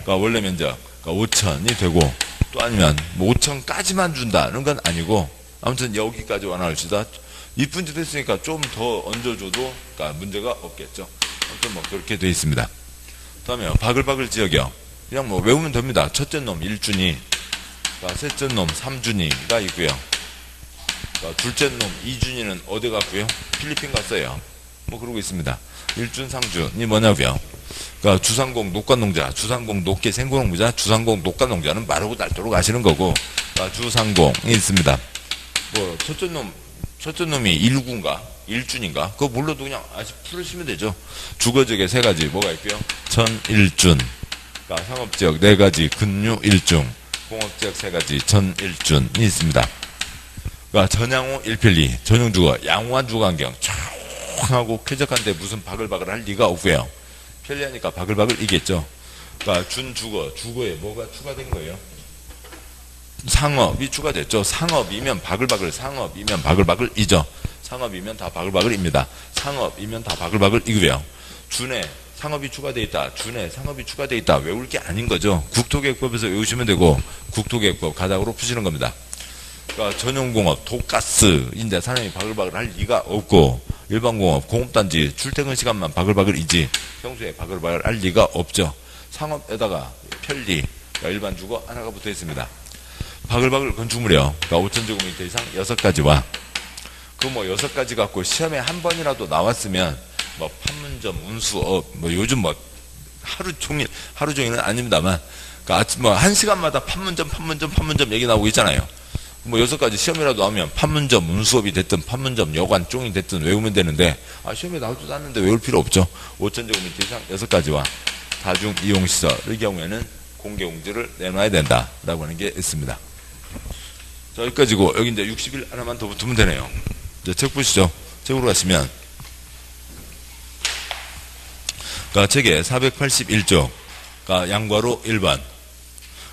원래 면적 5천이 되고, 또 아니면 뭐 5천까지만 준다는 건 아니고, 아무튼 여기까지 완화합시다. 이쁜 짓 했으니까 좀 더 얹어줘도 문제가 없겠죠. 아무튼 뭐 그렇게 돼 있습니다. 다음에 바글바글 지역이요. 그냥 뭐 외우면 됩니다. 첫째 놈 1준이, 셋째 놈 3준이가 있고요. 둘째 놈 2준이는 어디 갔고요? 필리핀 갔어요. 뭐 그러고 있습니다. 1준 상준이 뭐냐고요? 주상공 녹과농자, 주상공 녹계 생고농부자, 주상공 녹과농자는 마르고 닳도록 아시는 거고, 주상공이 있습니다. 뭐 첫째 놈이 1구인가 1준인가 그거 몰라도 그냥 아직 풀으시면 되죠. 주거지역에 세 가지 뭐가 있고요. 전일준, 상업지역 네 가지 근류 1중, 공업지역 세 가지 전일준이 있습니다. 전양호 1필리, 전용주거 양호한 주거환경 조용하고 쾌적한데 무슨 바글바글 할 리가 없고요. 편리하니까 바글바글이겠죠. 준주거, 주거에 뭐가 추가된 거예요? 상업이 추가됐죠. 상업이면 바글바글, 상업이면 바글바글이죠. 상업이면 다 바글바글입니다. 상업이면 다 바글바글이고요. 준에 상업이 추가되어 있다, 준에 상업이 추가되어 있다, 외울 게 아닌 거죠. 국토계획법에서 외우시면 되고, 국토계획법 가닥으로 푸시는 겁니다. 전용공업, 도가스인데 사람이 바글바글 할 리가 없고, 일반공업, 공업단지 출퇴근 시간만 바글바글이지 평소에 바글바글 할 리가 없죠. 상업에다가 편리, 일반주거 하나가 붙어 있습니다. 바글바글 건축물이요. 5,000제곱미터 이상 6가지와, 그 뭐 6가지 갖고 시험에 한 번이라도 나왔으면, 뭐 판문점, 운수업, 뭐 요즘 뭐 하루 종일은 아닙니다만, 아침 뭐 1시간마다 판문점 얘기 나오고 있잖아요. 뭐 6가지 시험이라도 나오면 판문점, 운수업이 됐든 판문점, 여관, 쫑이 됐든 외우면 되는데, 시험에 나오지도 않는데 외울 필요 없죠. 5,000제곱미터 이상 6가지와 다중이용시설의 경우에는 공개공지를 내놔야 된다라고 하는 게 있습니다. 자, 여기까지고, 여기 이제 60일 하나만 더 붙으면 되네요. 이제 책 보시죠. 책으로 가시면, 책의 481조, 양괄호 1번.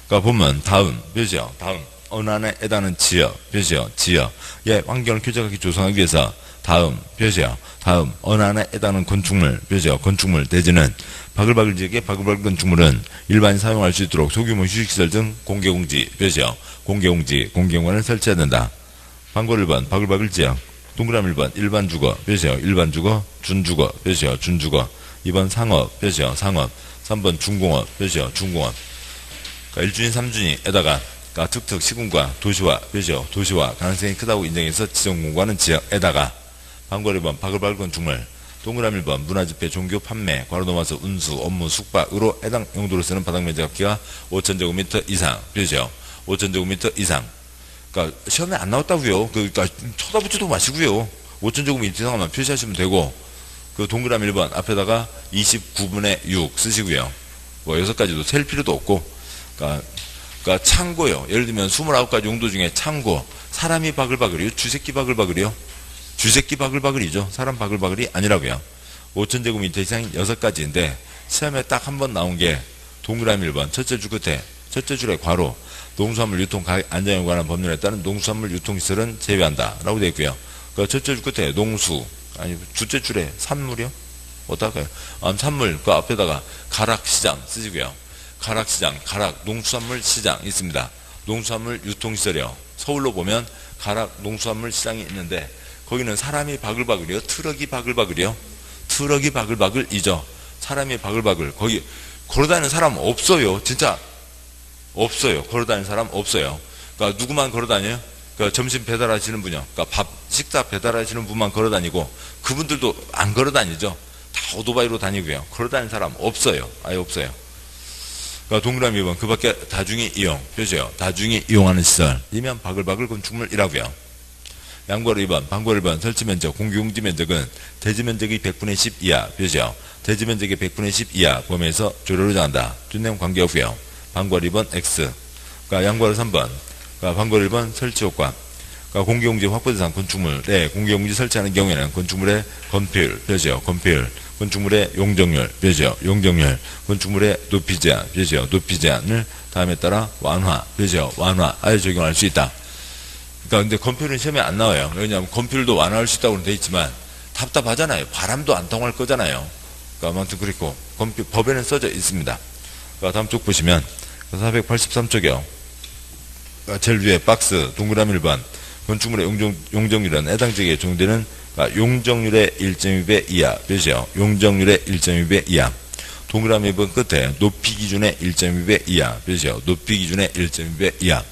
보면, 다음, 표시요. 다음, 어느 안에 해당하는 지역, 표시요. 지역. 예, 환경을 쾌적하게 조성하기 위해서, 다음, 표시요. 다음, 어느 안에 해당하는 건축물, 표시요. 건축물 대지는, 바글바글 지역의 바글바글 건축물은 일반인 사용할 수 있도록 소규모 휴식시설 등 공개공지, 표시요. 공개공간을 설치해야 된다. 방고 1번, 바글바글 지역. 동그라미 1번, 일반주거, 표시요. 일반주거, 준주거, 표시요. 준주거. 2번 상업, 표시요. 상업. 3번 중공업, 표시요. 중공업. 1준이 3준이에다가 특특 시군과 도시화, 표시요. 도시화 가능성이 크다고 인정해서 지정공간은 지역에다가 방고 1번, 바글바글 건축물. 동그라미 1번, 문화집회, 종교, 판매, 괄호 넘어서 운수, 업무, 숙박으로 해당 용도로 쓰는 바닥면적 합계가 5,000제곱미터 이상, 표시요. 5,000제곱미터 이상. 시험에 안 나왔다고요. 쳐다보지도 마시고요. 5,000제곱미터 이상만 표시하시면 되고, 동그라미 1번 앞에다가 29분의 6 쓰시고요. 뭐 6가지도 셀 필요도 없고, 창고요. 예를 들면 29가지 용도 중에 창고, 사람이 바글바글이요? 쥐새끼 바글바글이요? 쥐새끼 바글바글이죠. 사람 바글바글이 아니라고요. 5,000제곱미터 이상 6가지인데 시험에 딱 한 번 나온 게 동그라미 1번 첫째 줄 끝에 첫째 줄에 괄호 농수산물 유통 가격 안정에 관한 법률에 따른 농수산물 유통시설은 제외한다 라고 되어 있고요. 첫째 줄 끝에 농수, 아니 둘째 줄에 산물이요? 어떨까요? 산물 그 앞에다가 가락시장 쓰시고요. 가락시장, 가락 농수산물 시장 있습니다. 농수산물 유통시설이요. 서울로 보면 가락 농수산물 시장이 있는데 거기는 사람이 바글바글이요? 트럭이 바글바글이요? 트럭이 바글바글이죠. 사람이 바글바글. 거기 걸어다니는 사람 없어요. 진짜 없어요. 걸어다니는 사람 없어요. 누구만 걸어다녀요? 점심 배달하시는 분이요. 식사 배달하시는 분만 걸어다니고 그분들도 안 걸어다니죠. 다 오토바이로 다니고요. 걸어다니는 사람 없어요. 아예 없어요. 동그라미 2번 그 밖에 다중이 이용 표시요. 다중이 이용하는 시설이면 바글바글 건축물이라고요. 양괄호 2번, 방괄호 1번 설치면적, 공개공지 면적은 대지면적이 100분의 10 이하, 표시요. 대지면적이 100분의 10 이하 범위에서 조례로 정한다. 준내용 관계없고요. 방괄호 2번 X. 양괄호 3번, 방괄호 1번 설치효과. 공개공지 확보대상 건축물에 공개공지 설치하는 경우에는 건축물의 건폐율, 표시요. 건폐율. 건축물의 용적률, 표시요. 용적률. 건축물의 높이 제한, 표시요. 높이 제한을 다음에 따라 완화, 표시요. 완화하여 적용할 수 있다. 그러니까 근데 건폐율은 시험에 안 나와요. 왜냐하면 건폐율도 완화할 수 있다고 돼 있지만 답답하잖아요. 바람도 안 통할 거잖아요. 그러니까 아무튼 그렇고 법에는 써져 있습니다. 그러니까 다음 쪽 보시면 483쪽이요. 그러니까 제일 위에 박스 동그라미 1번 건축물의 용적률은 해당 지역에 적용되는 용적률의 1.2배 이하 표시요. 용적률의 1.2배 이하. 동그라미 2번 끝에 높이 기준의 1.2배 이하 표시요. 높이 기준의 1.2배 이하.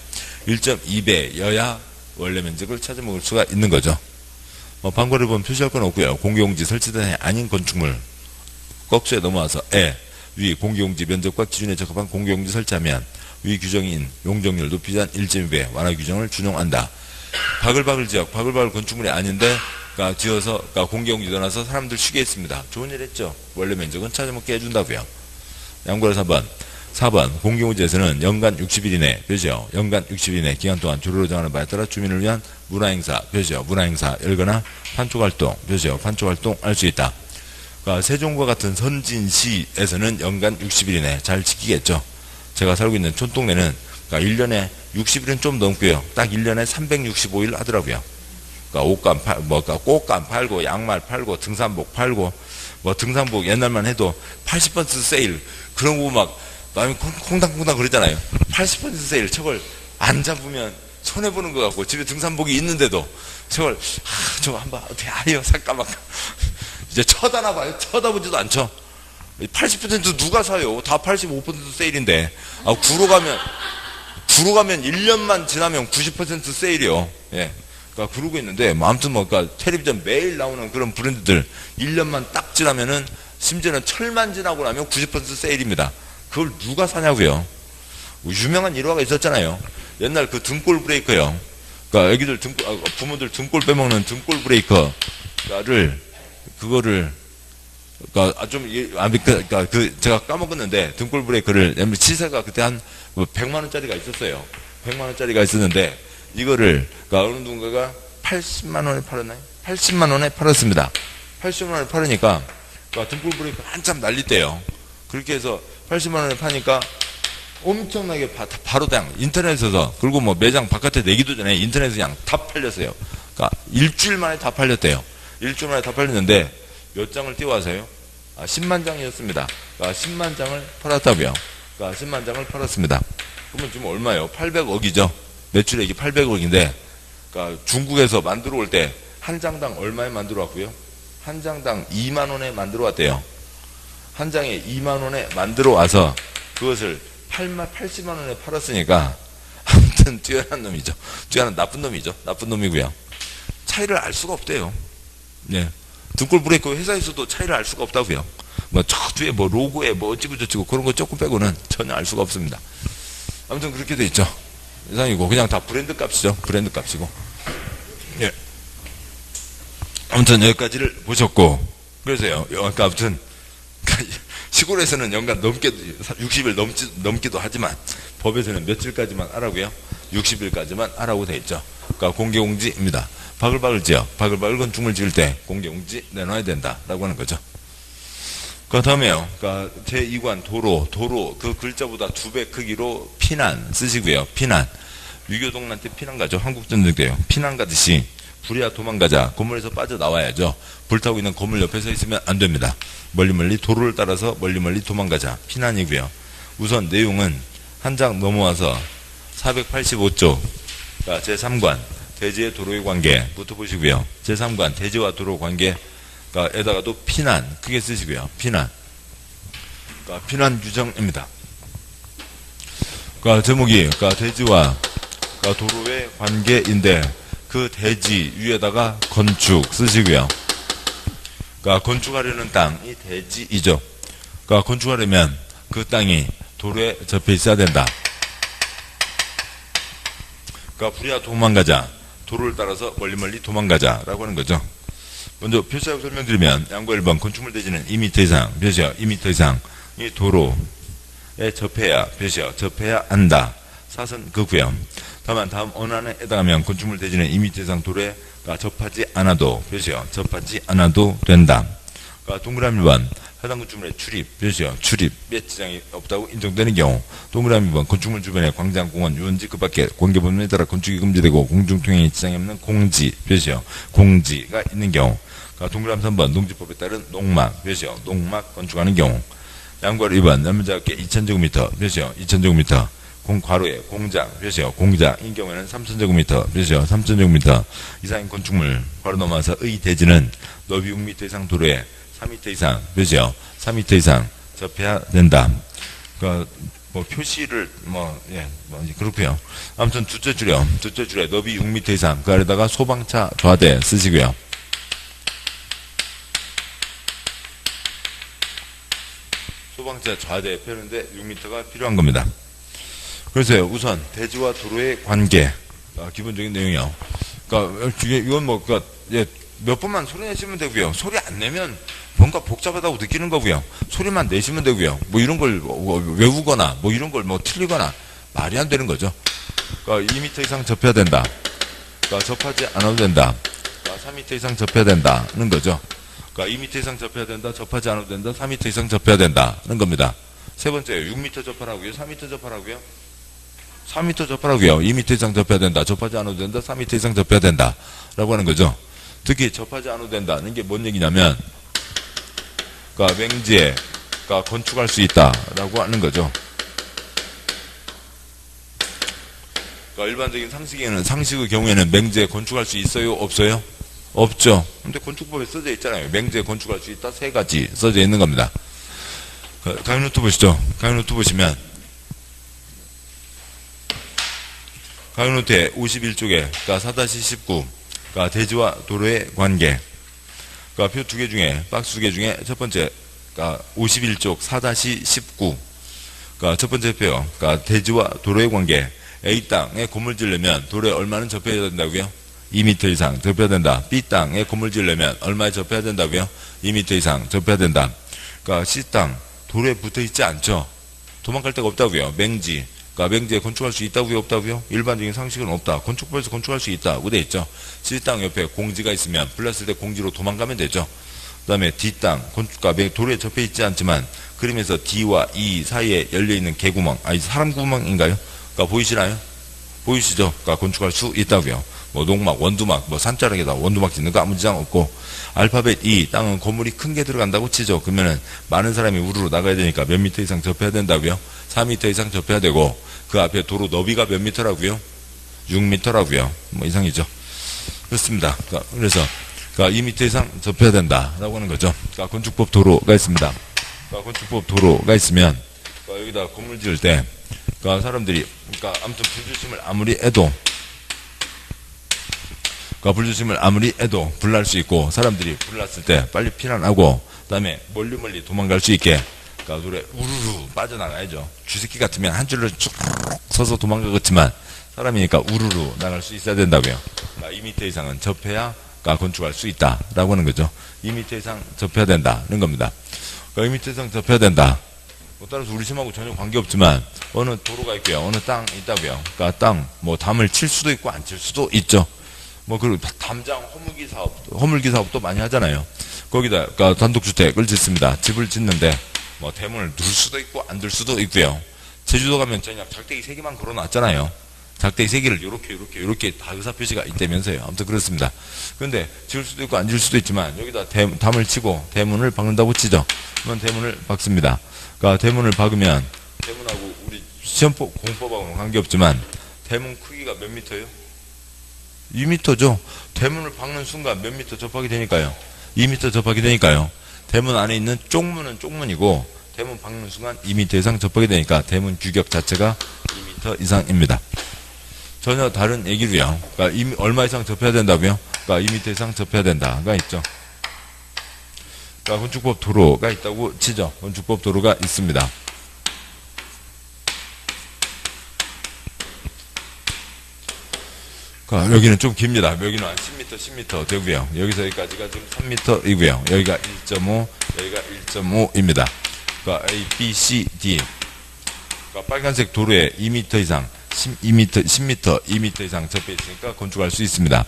1.2배여야 원래 면적을 찾아먹을 수가 있는 거죠. 방과를 보면 표시할 건 없고요. 공개용지 설치된 해 아닌 건축물 꺽수에 넘어와서 위 공개용지 면적과 기준에 적합한 공개용지 설치하면 위 규정인 용적률 높이 제한 1.2배 완화 규정을 준용한다. 바글바글 지역, 바글바글 건축물이 아닌데 그러니까 지어서 그러니까 공개용지 넣어놔서 사람들 쉬게 했습니다. 좋은 일 했죠. 원래 면적은 찾아먹게 해준다고요. 양보를 4번 공개용지에서는 연간 60일 이내 표시요. 연간 60일 이내 기간 동안 주로로 정하는 바에 따라 주민을 위한 문화행사 표시요. 문화행사 열거나 판촉활동 표시요. 판촉활동 할 수 있다. 그러니까 세종과 같은 선진시에서는 연간 60일 이내 잘 지키겠죠. 제가 살고 있는 촌동네는 그러니까 1년에 60일은 좀 넘고요. 딱 1년에 365일 하더라고요. 그러니까 옷감 그러니까 꽃감 팔고 양말 팔고 등산복 팔고 등산복 옛날만 해도 80% 세일 그런 거 막 마음이 콩당콩당 그러잖아요. 80% 세일 저걸 안 잡으면 손해보는 것 같고 집에 등산복이 있는데도 저걸 저거 한번 어떻게 아요 살까 말까 이제 쳐다나 봐요. 쳐다보지도 않죠. 80% 누가 사요? 다 85% 세일인데 구로 가면 1년만 지나면 90% 세일이요. 예. 그러니까 그러고 있는데 아무튼 그러니까 텔레비전 매일 나오는 그런 브랜드들 1년만 딱 지나면은 심지어는 철만 지나고 나면 90% 세일입니다. 그걸 누가 사냐고요. 유명한 일화가 있었잖아요. 옛날 그 등골 브레이커요. 그러니까 애기들 부모들 등골 빼먹는 등골 브레이커를 그거를 그러니까 그러니까 제가 까먹었는데 등골 브레이커를 시세가 그때 한 100만 원짜리가 있었어요. 100만 원짜리가 있었는데 이거를 그러니까 어느 누군가가 80만 원에 팔았나요? 80만 원에 팔았습니다. 80만 원에 팔으니까 그러니까 등골 브레이커 한참 난리대요. 그렇게 해서 80만 원에 파니까 엄청나게 바로 그냥 인터넷에서 그리고 매장 바깥에 내기도 전에 인터넷에서 그냥 다 팔렸어요. 그러니까 일주일 만에 다 팔렸대요. 일주일 만에 다 팔렸는데 몇 장을 띄워와서요? 10만 장이었습니다. 그러니까 10만 장을 팔았다고요. 그러니까 10만 장을 팔았습니다. 그러면 지금 얼마예요? 800억이죠. 매출액이 800억인데 그러니까 중국에서 만들어 올 때 한 장당 얼마에 만들어 왔고요? 한 장당 2만 원에 만들어 왔대요. 한 장에 2만 원에 만들어 와서 그것을 80만 원에 팔았으니까 아무튼 뛰어난 놈이죠. 뛰어난 나쁜 놈이죠. 나쁜 놈이고요. 차이를 알 수가 없대요. 네. 등골 브레이커 회사에서도 차이를 알 수가 없다고요. 저 뒤에 로고에 어찌고 저찌고 그런 거 조금 빼고는 전혀 알 수가 없습니다. 아무튼 그렇게 돼 있죠. 이상이고 그냥 다 브랜드 값이죠. 브랜드 값이고. 예. 아무튼 여기까지를 보셨고 그래서요. 그러니까 아무튼 시골에서는 연간 60일 넘기도 하지만 법에서는 며칠까지만 하라고요? 60일까지만 하라고 돼 있죠. 그러니까 공개공지입니다. 바글바글 지역, 바글바글 건축물 지을 때 공개공지 내놔야 된다라고 하는 거죠. 그 다음에요. 그러니까 제2관 도로 그 글자보다 2배 크기로 피난 쓰시고요. 피난. 위교동란 때 피난 가죠. 한국전쟁 때요. 피난 가듯이 불이야 도망가자. 건물에서 빠져나와야죠. 불타고 있는 건물 옆에 서 있으면 안 됩니다. 멀리 도로를 따라서 멀리 도망가자. 피난이고요. 우선 내용은 한 장 넘어와서 485쪽 그러니까 제3관 대지의 도로의 관계부터 보시고요. 제3관 대지와 도로 관계가 에다가도 피난 크게 쓰시고요. 피난 그러니까 피난 규정입니다. 그러니까 제목이 그러니까 대지와 그러니까 도로의 관계인데 그 대지 위에다가 건축 쓰시고요. 그러니까 건축하려는 땅이 대지이죠. 그러니까 건축하려면 그 땅이 도로에 접해 있어야 된다. 그러니까 불이야 도망가자. 도로를 따라서 멀리 도망가자라고 하는 거죠. 먼저 표시하고 설명드리면 양보 1번 건축물 대지는 2m 이상 표시요. 2m 이상 이 도로에 접해야 표시요. 접해야 한다. 사선 그고요. 다만 다음 언안에 해당하면 건축물 대지는 2m 이상 도로에 접하지 않아도 표시요. 접하지 않아도 된다. 그러니까 동그라미 1번 해당 건축물의 출입, 표시요. 출입에 지장이 없다고 인정되는 경우. 동그라미 2번 건축물 주변에 광장, 공원, 유원지 그 밖에 공개법률에 따라 건축이 금지되고 공중통행에 지장이 없는 공지, 표시요. 공지가 있는 경우. 동그라미 3번 농지법에 따른 농막, 표시요. 농막 건축하는 경우. 양괄호 2번 남자학계 2000제곱미터, 표시요. 2000제곱미터. 괄호에 공장, 표시요. 공장인 경우에는 3000제곱미터, 표시요. 3000제곱미터 이상인 건축물, 괄호 넘어서의 대지는 너비 6m 이상 도로에 3m 이상, 표시요. 3m 이상 접해야 된다. 그러니까 뭐 표시를 그렇고요. 아무튼 두째 줄에 너비 6m 이상, 그 아래다가 소방차 좌대 쓰시고요. 소방차 좌대 펴는데 6m가 필요한 겁니다. 그래서 우선 대지와 도로의 관계, 기본적인 내용이요. 그러니까 이건 뭐 몇 번만 소리 내시면 되고요. 소리 안 내면 뭔가 복잡하다고 느끼는 거고요. 소리만 내시면 되고요. 뭐 이런 걸 외우거나 뭐 이런 걸 틀리거나 말이 안 되는 거죠. 그러니까 2m 이상 접해야 된다. 그러니까 접하지 않아도 된다. 그러니까 3m 이상 접해야 된다는 거죠. 그러니까 2m 이상 접해야 된다. 접하지 않아도 된다. 3m 이상 접해야 된다는 겁니다. 세 번째 6m 접하라고요. 4m 접하라고요. 4m 접하라고요. 2m 이상 접해야 된다. 접하지 않아도 된다. 4m 이상 접해야 된다. 라고 하는 거죠. 특히 접하지 않아도 된다는 게 뭔 얘기냐면, 그러니까 맹지에 건축할 수 있다라고 하는 거죠. 그러니까 일반적인 상식의 경우에는 맹지에 건축할 수 있어요? 없어요? 없죠. 근데 건축법에 써져 있잖아요. 맹지에 건축할 수 있다. 세 가지 써져 있는 겁니다. 강의노트 보시죠. 강의노트 보시면 강의노트에 51쪽에 4-19 대지와 도로의 관계. 표 2개 중에 박스 2개 중에 첫 번째 51쪽 4-19 첫 번째 표요. 대지와 도로의 관계. A 땅에 건물 지으려면 도로에 얼마는 접해야 된다고요? 2m 이상 접해야 된다. B 땅에 건물 지으려면 얼마에 접해야 된다고요? 2m 이상 접해야 된다. C 땅 도로에 붙어 있지 않죠. 도망갈 데가 없다고요. 맹지. 맹지에 건축할 수 있다고요? 없다고요? 일반적인 상식은 없다. 건축법에서 건축할 수 있다고 돼 있죠. C 땅 옆에 공지가 있으면 불났을 때 공지로 도망가면 되죠. 그 다음에 D 땅 도로에 접해 있지 않지만 그림에서 D와 E 사이에 열려있는 개구멍, 사람 구멍인가요? 보이시나요? 보이시죠? 건축할 수 있다고요. 뭐 농막, 원두막, 뭐 산자락에다 원두막 짓는 거 아무 지장 없고. 알파벳 E 땅은 건물이 큰 게 들어간다고 치죠. 그러면은 많은 사람이 우르르 나가야 되니까 몇 미터 이상 접해야 된다고요? 4m 이상 접해야 되고, 그 앞에 도로 너비가 몇 미터라고요? 6m라고요. 뭐 이상이죠. 그렇습니다. 그래서 2m 이상 접해야 된다라고 하는 거죠. 건축법 도로가 있습니다. 건축법 도로가 있으면 여기다 건물 지을 때 사람들이 아무튼 불조심을 아무리 해도 불날 수 있고, 사람들이 불났을 때 빨리 피난하고, 그 다음에 멀리 도망갈 수 있게 노래 우르르 빠져나가야죠. 쥐새끼 같으면 한 줄로 쭉 서서 도망가겠지만 사람이니까 우르르 나갈 수 있어야 된다고요. 2m 이상은 접해야 건축할 수 있다라고 하는 거죠. 2m 이상 접해야 된다는 겁니다. 2m 이상 접해야 된다. 따라서 우리 심하고 전혀 관계없지만 어느 도로가 있고요. 어느 땅이 있다고요. 땅 담을 칠 수도 있고 안 칠 수도 있죠. 그리고 담장 허물기 사업도 많이 하잖아요. 거기다 단독주택을 짓습니다. 집을 짓는데 대문을 둘 수도 있고 안 둘 수도 있고요. 제주도 가면 그냥 작대기 3개만 걸어놨잖아요. 작대기 3개를 요렇게 다 의사표시가 있다면서요. 아무튼 그렇습니다. 그런데 지을 수도 있고 안 지을 수도 있지만 여기다 담을 치고 대문을 박는다고 치죠. 그러면 대문을 박습니다. 대문을 박으면 대문하고 우리 시험법 공법하고는 관계없지만 대문 크기가 몇 미터예요? 2m죠. 대문을 박는 순간 몇 미터 접하게 되니까요. 2m 접하게 되니까요. 대문 안에 있는 쪽문은 쪽문이고 대문 박는 순간 2m 이상 접하게 되니까 대문 규격 자체가 2m 이상입니다. 전혀 다른 얘기로요. 얼마 이상 접해야 된다고요? 2m 이상 접해야 된다가 있죠. 건축법 도로가 있다고 치죠. 건축법 도로가 있습니다. 여기는 좀 깁니다. 여기는 한 10m 되고요. 여기서 여기까지가 지금 3m이고요. 여기가 1.5, 여기가 1.5입니다. A, B, C, D. 빨간색 도로에 2m 이상, 10m, 2m 이상 접해 있으니까 건축할 수 있습니다.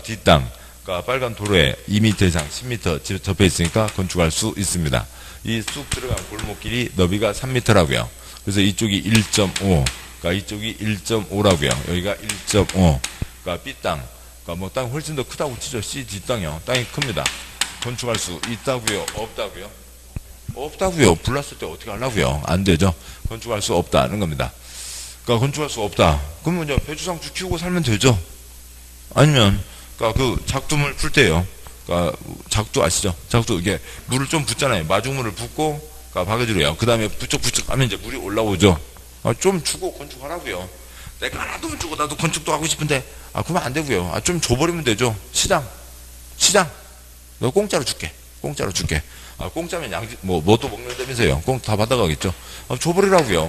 뒷땅, 그러니까 빨간 도로에 2m 이상 10m 접해 있으니까 건축할 수 있습니다. 이 쑥 들어간 골목길이 너비가 3m라고요. 그래서 이쪽이 1.5, 그러니까 이쪽이 1.5라고요. 여기가 1.5. 그러니까 B땅, 그러니까 뭐 땅이 훨씬 더 크다고 치죠. C, D땅이요. 땅이 큽니다. 건축할 수 있다고요? 없다고요? 없다고요. 불났을 때 어떻게 하려고요? 안 되죠. 건축할 수 없다는 겁니다. 그러니까 건축할 수 없다. 그러면 이제 배추상추 키우고 살면 되죠. 아니면 그러니까 그 작두물 풀 때요. 그러니까 작두 아시죠? 작두 이게 물을 좀 붓잖아요. 마중물을 붓고 그러니까 바가지로요. 그 다음에 부쩍부쩍 하면 이제 물이 올라오죠. 좀 주고 건축하라고요. 내가 하나도 못 주고 나도 건축도 하고 싶은데 그러면 안 되고요. 좀 줘버리면 되죠. 시장 너 공짜로 줄게. 공짜로 줄게. 공짜면 양지 뭐또 먹는다면서요. 공 다 받아가겠죠. 줘버리라고요.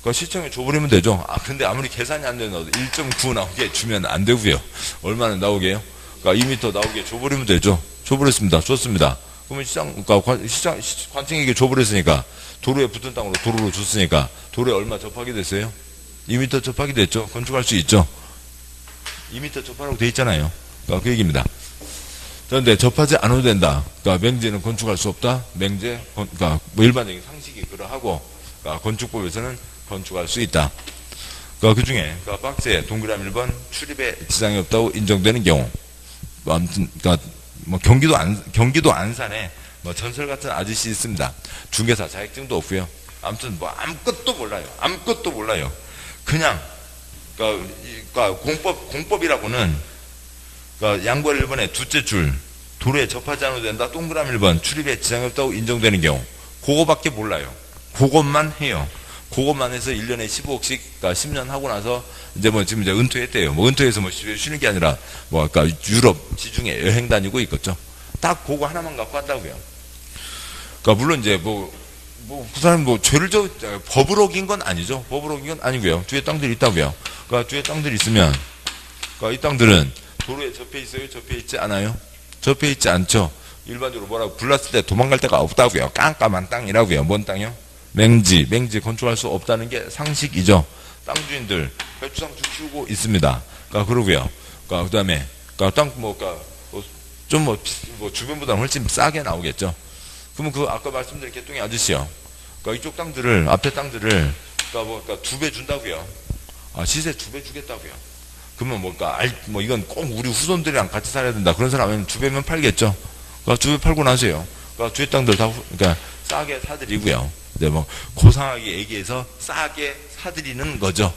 그러니까 시청에 줘버리면 되죠. 근데 아무리 계산이 안 되는 1.9 나오게 주면 안 되고요. 얼마나 나오게요? 그러니까 2m 나오게 줘버리면 되죠. 줘버렸습니다. 줬습니다. 그러면 그러니까 시장 관청에게 줘버렸으니까 도로에 붙은 땅으로 도로로 줬으니까 도로에 얼마 접하게 됐어요? 2m 접하게 됐죠. 건축할 수 있죠. 2m 접하라고 돼 있잖아요. 그러니까 그 얘기입니다. 그런데 접하지 않아도 된다. 그러니까 맹지는 건축할 수 없다. 맹지, 그러니까 뭐 일반적인 상식이 그러하고, 그러니까 건축법에서는 건축할 수 있다. 그러니까 그 중에 그러니까 박스에 동그라미 1번 출입에 지장이 없다고 인정되는 경우, 뭐 아무튼 그러니까 뭐 경기도 안산에 뭐 전설 같은 아저씨 있습니다. 중개사 자격증도 없고요. 아무튼 뭐 아무것도 몰라요. 그냥 그러니까 공법이라고는 그러니까 양벌 1번에 둘째 줄 도로에 접하지 않아도 된다. 동그라미 1번 출입에 지장이 없다고 인정되는 경우 그거밖에 몰라요. 그것만 해요. 그것만 해서 1년에 15억씩 그러니까 10년 하고 나서 이제 뭐 지금 이제 은퇴했대요. 뭐 은퇴해서 뭐 쉬는 게 아니라 뭐 그러니까 유럽 지중해 여행 다니고 있겠죠. 딱 그거 하나만 갖고 한다고요. 그러니까 물론 이제 그 사람 뭐 죄를 법을 어긴 건 아니죠. 법을 어긴 건 아니고요. 뒤에 땅들이 있다고요. 그러니까 뒤에 땅들이 있으면 그러니까 이 땅들은 도로에 접해 있어요? 접해 있지 않아요? 접해 있지 않죠. 일반적으로 뭐라고 불났을 때 도망갈 데가 없다고요. 깜깜한 땅이라고요. 뭔 땅이요? 맹지 건축할 수 없다는 게 상식이죠. 땅 주인들 배추상추 키우고 있습니다. 그러니까 그러고요. 그러니까 그다음에 그러니까 땅 좀 주변보다는 훨씬 싸게 나오겠죠. 그러면 그 아까 말씀드린 개똥이 아저씨요. 그러니까 이쪽 땅들을 앞에 땅들을 그러니까 2배 준다고요. 시세 2배 주겠다고요. 그러면 뭐 이건 꼭 우리 후손들이랑 같이 살아야 된다. 그런 사람은 2배면 팔겠죠. 그러니까 2배 팔고 나서요. 그러니까 뒤에 땅들 다 그러니까 싸게 사드리고요. 근데 뭐 고상하게 얘기해서 싸게 사드리는 거죠.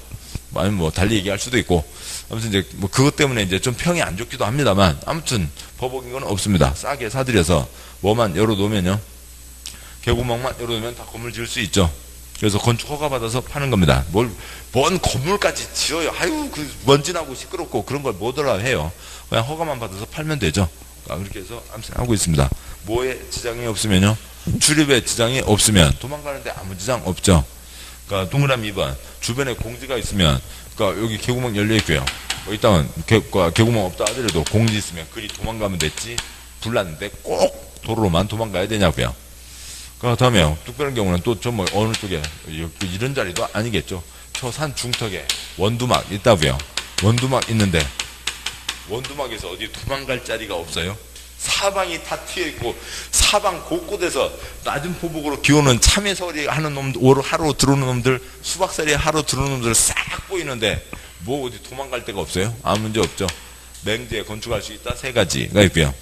아니면 뭐 달리 얘기할 수도 있고. 아무튼 이제 뭐 그것 때문에 이제 좀 평이 안 좋기도 합니다만 아무튼 법적인 건 없습니다. 싸게 사드려서 뭐만 열어놓으면요. 개구멍만 열어놓으면 다 건물 지을 수 있죠. 그래서 건축 허가 받아서 파는 겁니다. 뭔 건물까지 지어요. 그 먼지 나고 시끄럽고 그런 걸 뭐더라 해요. 그냥 허가만 받아서 팔면 되죠. 그렇게 해서 아무튼 하고 있습니다. 뭐에 지장이 없으면요. 출입에 지장이 없으면 도망가는데 아무 지장 없죠. 그러니까 동그라미 2번 주변에 공지가 있으면 그러니까 여기 개구멍 열려 있고요. 이 땅은 개구멍 없다 하더라도 공지 있으면 그리 도망가면 됐지. 불났는데 꼭 도로로만 도망가야 되냐고요. 그 다음에 특별한 경우는 또 좀 어느 쪽에 이런 자리도 아니겠죠. 저 산 중턱에 원두막 있다고요. 원두막 있는데 원두막에서 어디 도망갈 자리가 없어요. 사방이 다 튀어있고 사방 곳곳에서 낮은 포복으로 기오는 참외서리 하는 놈들 하러 들어오는 놈들 수박살이 하러 들어오는 놈들 싹 보이는데 뭐 어디 도망갈 데가 없어요. 아무 문제 없죠. 맹지에 건축할 수 있다 3가지가 있고요.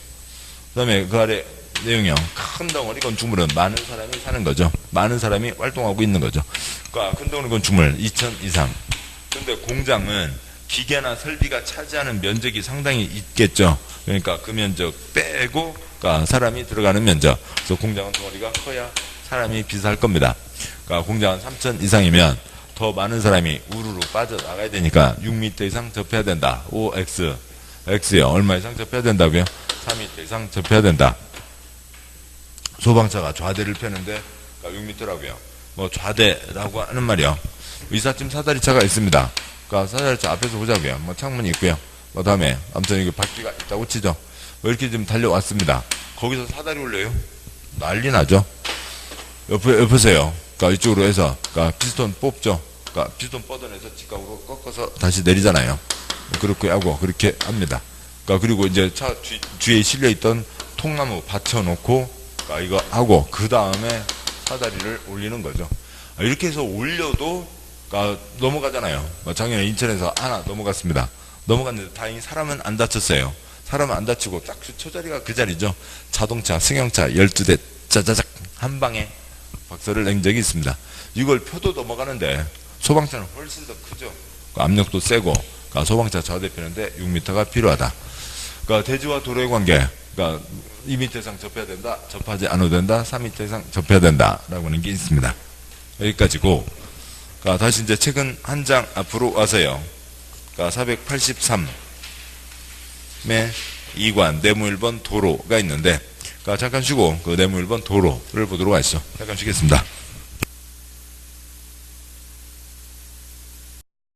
그 다음에 그 아래 내용이요. 큰 덩어리 건축물은 많은 사람이 사는 거죠. 많은 사람이 활동하고 있는 거죠. 그러니까 큰 덩어리 건축물 2,000 이상. 근데 공장은 기계나 설비가 차지하는 면적이 상당히 있겠죠. 그러니까 그 면적 빼고 그러니까 사람이 들어가는 면적. 그래서 공장은 덩어리가 커야 사람이 비쌀 겁니다. 그러니까 공장은 3,000 이상이면 더 많은 사람이 우르르 빠져나가야 되니까 6m 이상 접해야 된다. OX. X요. 얼마 이상 접해야 된다고요? 4m 이상 접해야 된다. 소방차가 좌대를 펴는데 6m라고요. 뭐 좌대라고 하는 말이요. 이삿짐 사다리차가 있습니다. 그러니까 사다리차 앞에서 보자고요. 뭐 창문이 있고요. 그 다음에 아무튼 이게 바퀴가 있다고 치죠. 뭐 이렇게 좀 달려왔습니다. 거기서 사다리 올려요. 난리 나죠. 옆에서요. 그러니까 이쪽으로 해서 그러니까 피스톤 뽑죠. 그러니까 피스톤 뻗어내서 직각으로 꺾어서 다시 내리잖아요. 그렇게 하고 그렇게 합니다. 그러니까 그리고 이제 차 뒤에 실려 있던 통나무 받쳐놓고 그러니까 이거 하고 그 다음에 사다리를 올리는 거죠. 이렇게 해서 올려도 그러니까 넘어가잖아요. 작년에 인천에서 하나 넘어갔습니다. 넘어갔는데 다행히 사람은 안 다쳤어요. 사람은 안 다치고 딱 처자리가 그 자리죠. 자동차, 승용차 12대 짜자작 한 방에 박살을 낸 적이 있습니다. 이걸 펴도 넘어가는데 소방차는 훨씬 더 크죠. 압력도 세고 소방차 좌대피는데 6m가 필요하다. 그러니까 대지와 도로의 관계, 그러니까 2m 이상 접해야 된다, 접하지 않아도 된다, 3m 이상 접해야 된다라고 하는 게 있습니다. 여기까지고, 그러니까 다시 이제 책은 한 장 앞으로 와서요. 그러니까 483의 2관 네모 1번 도로가 있는데, 그러니까 잠깐 쉬고 그 네모 1번 도로를 보도록 하시죠. 잠깐 쉬겠습니다.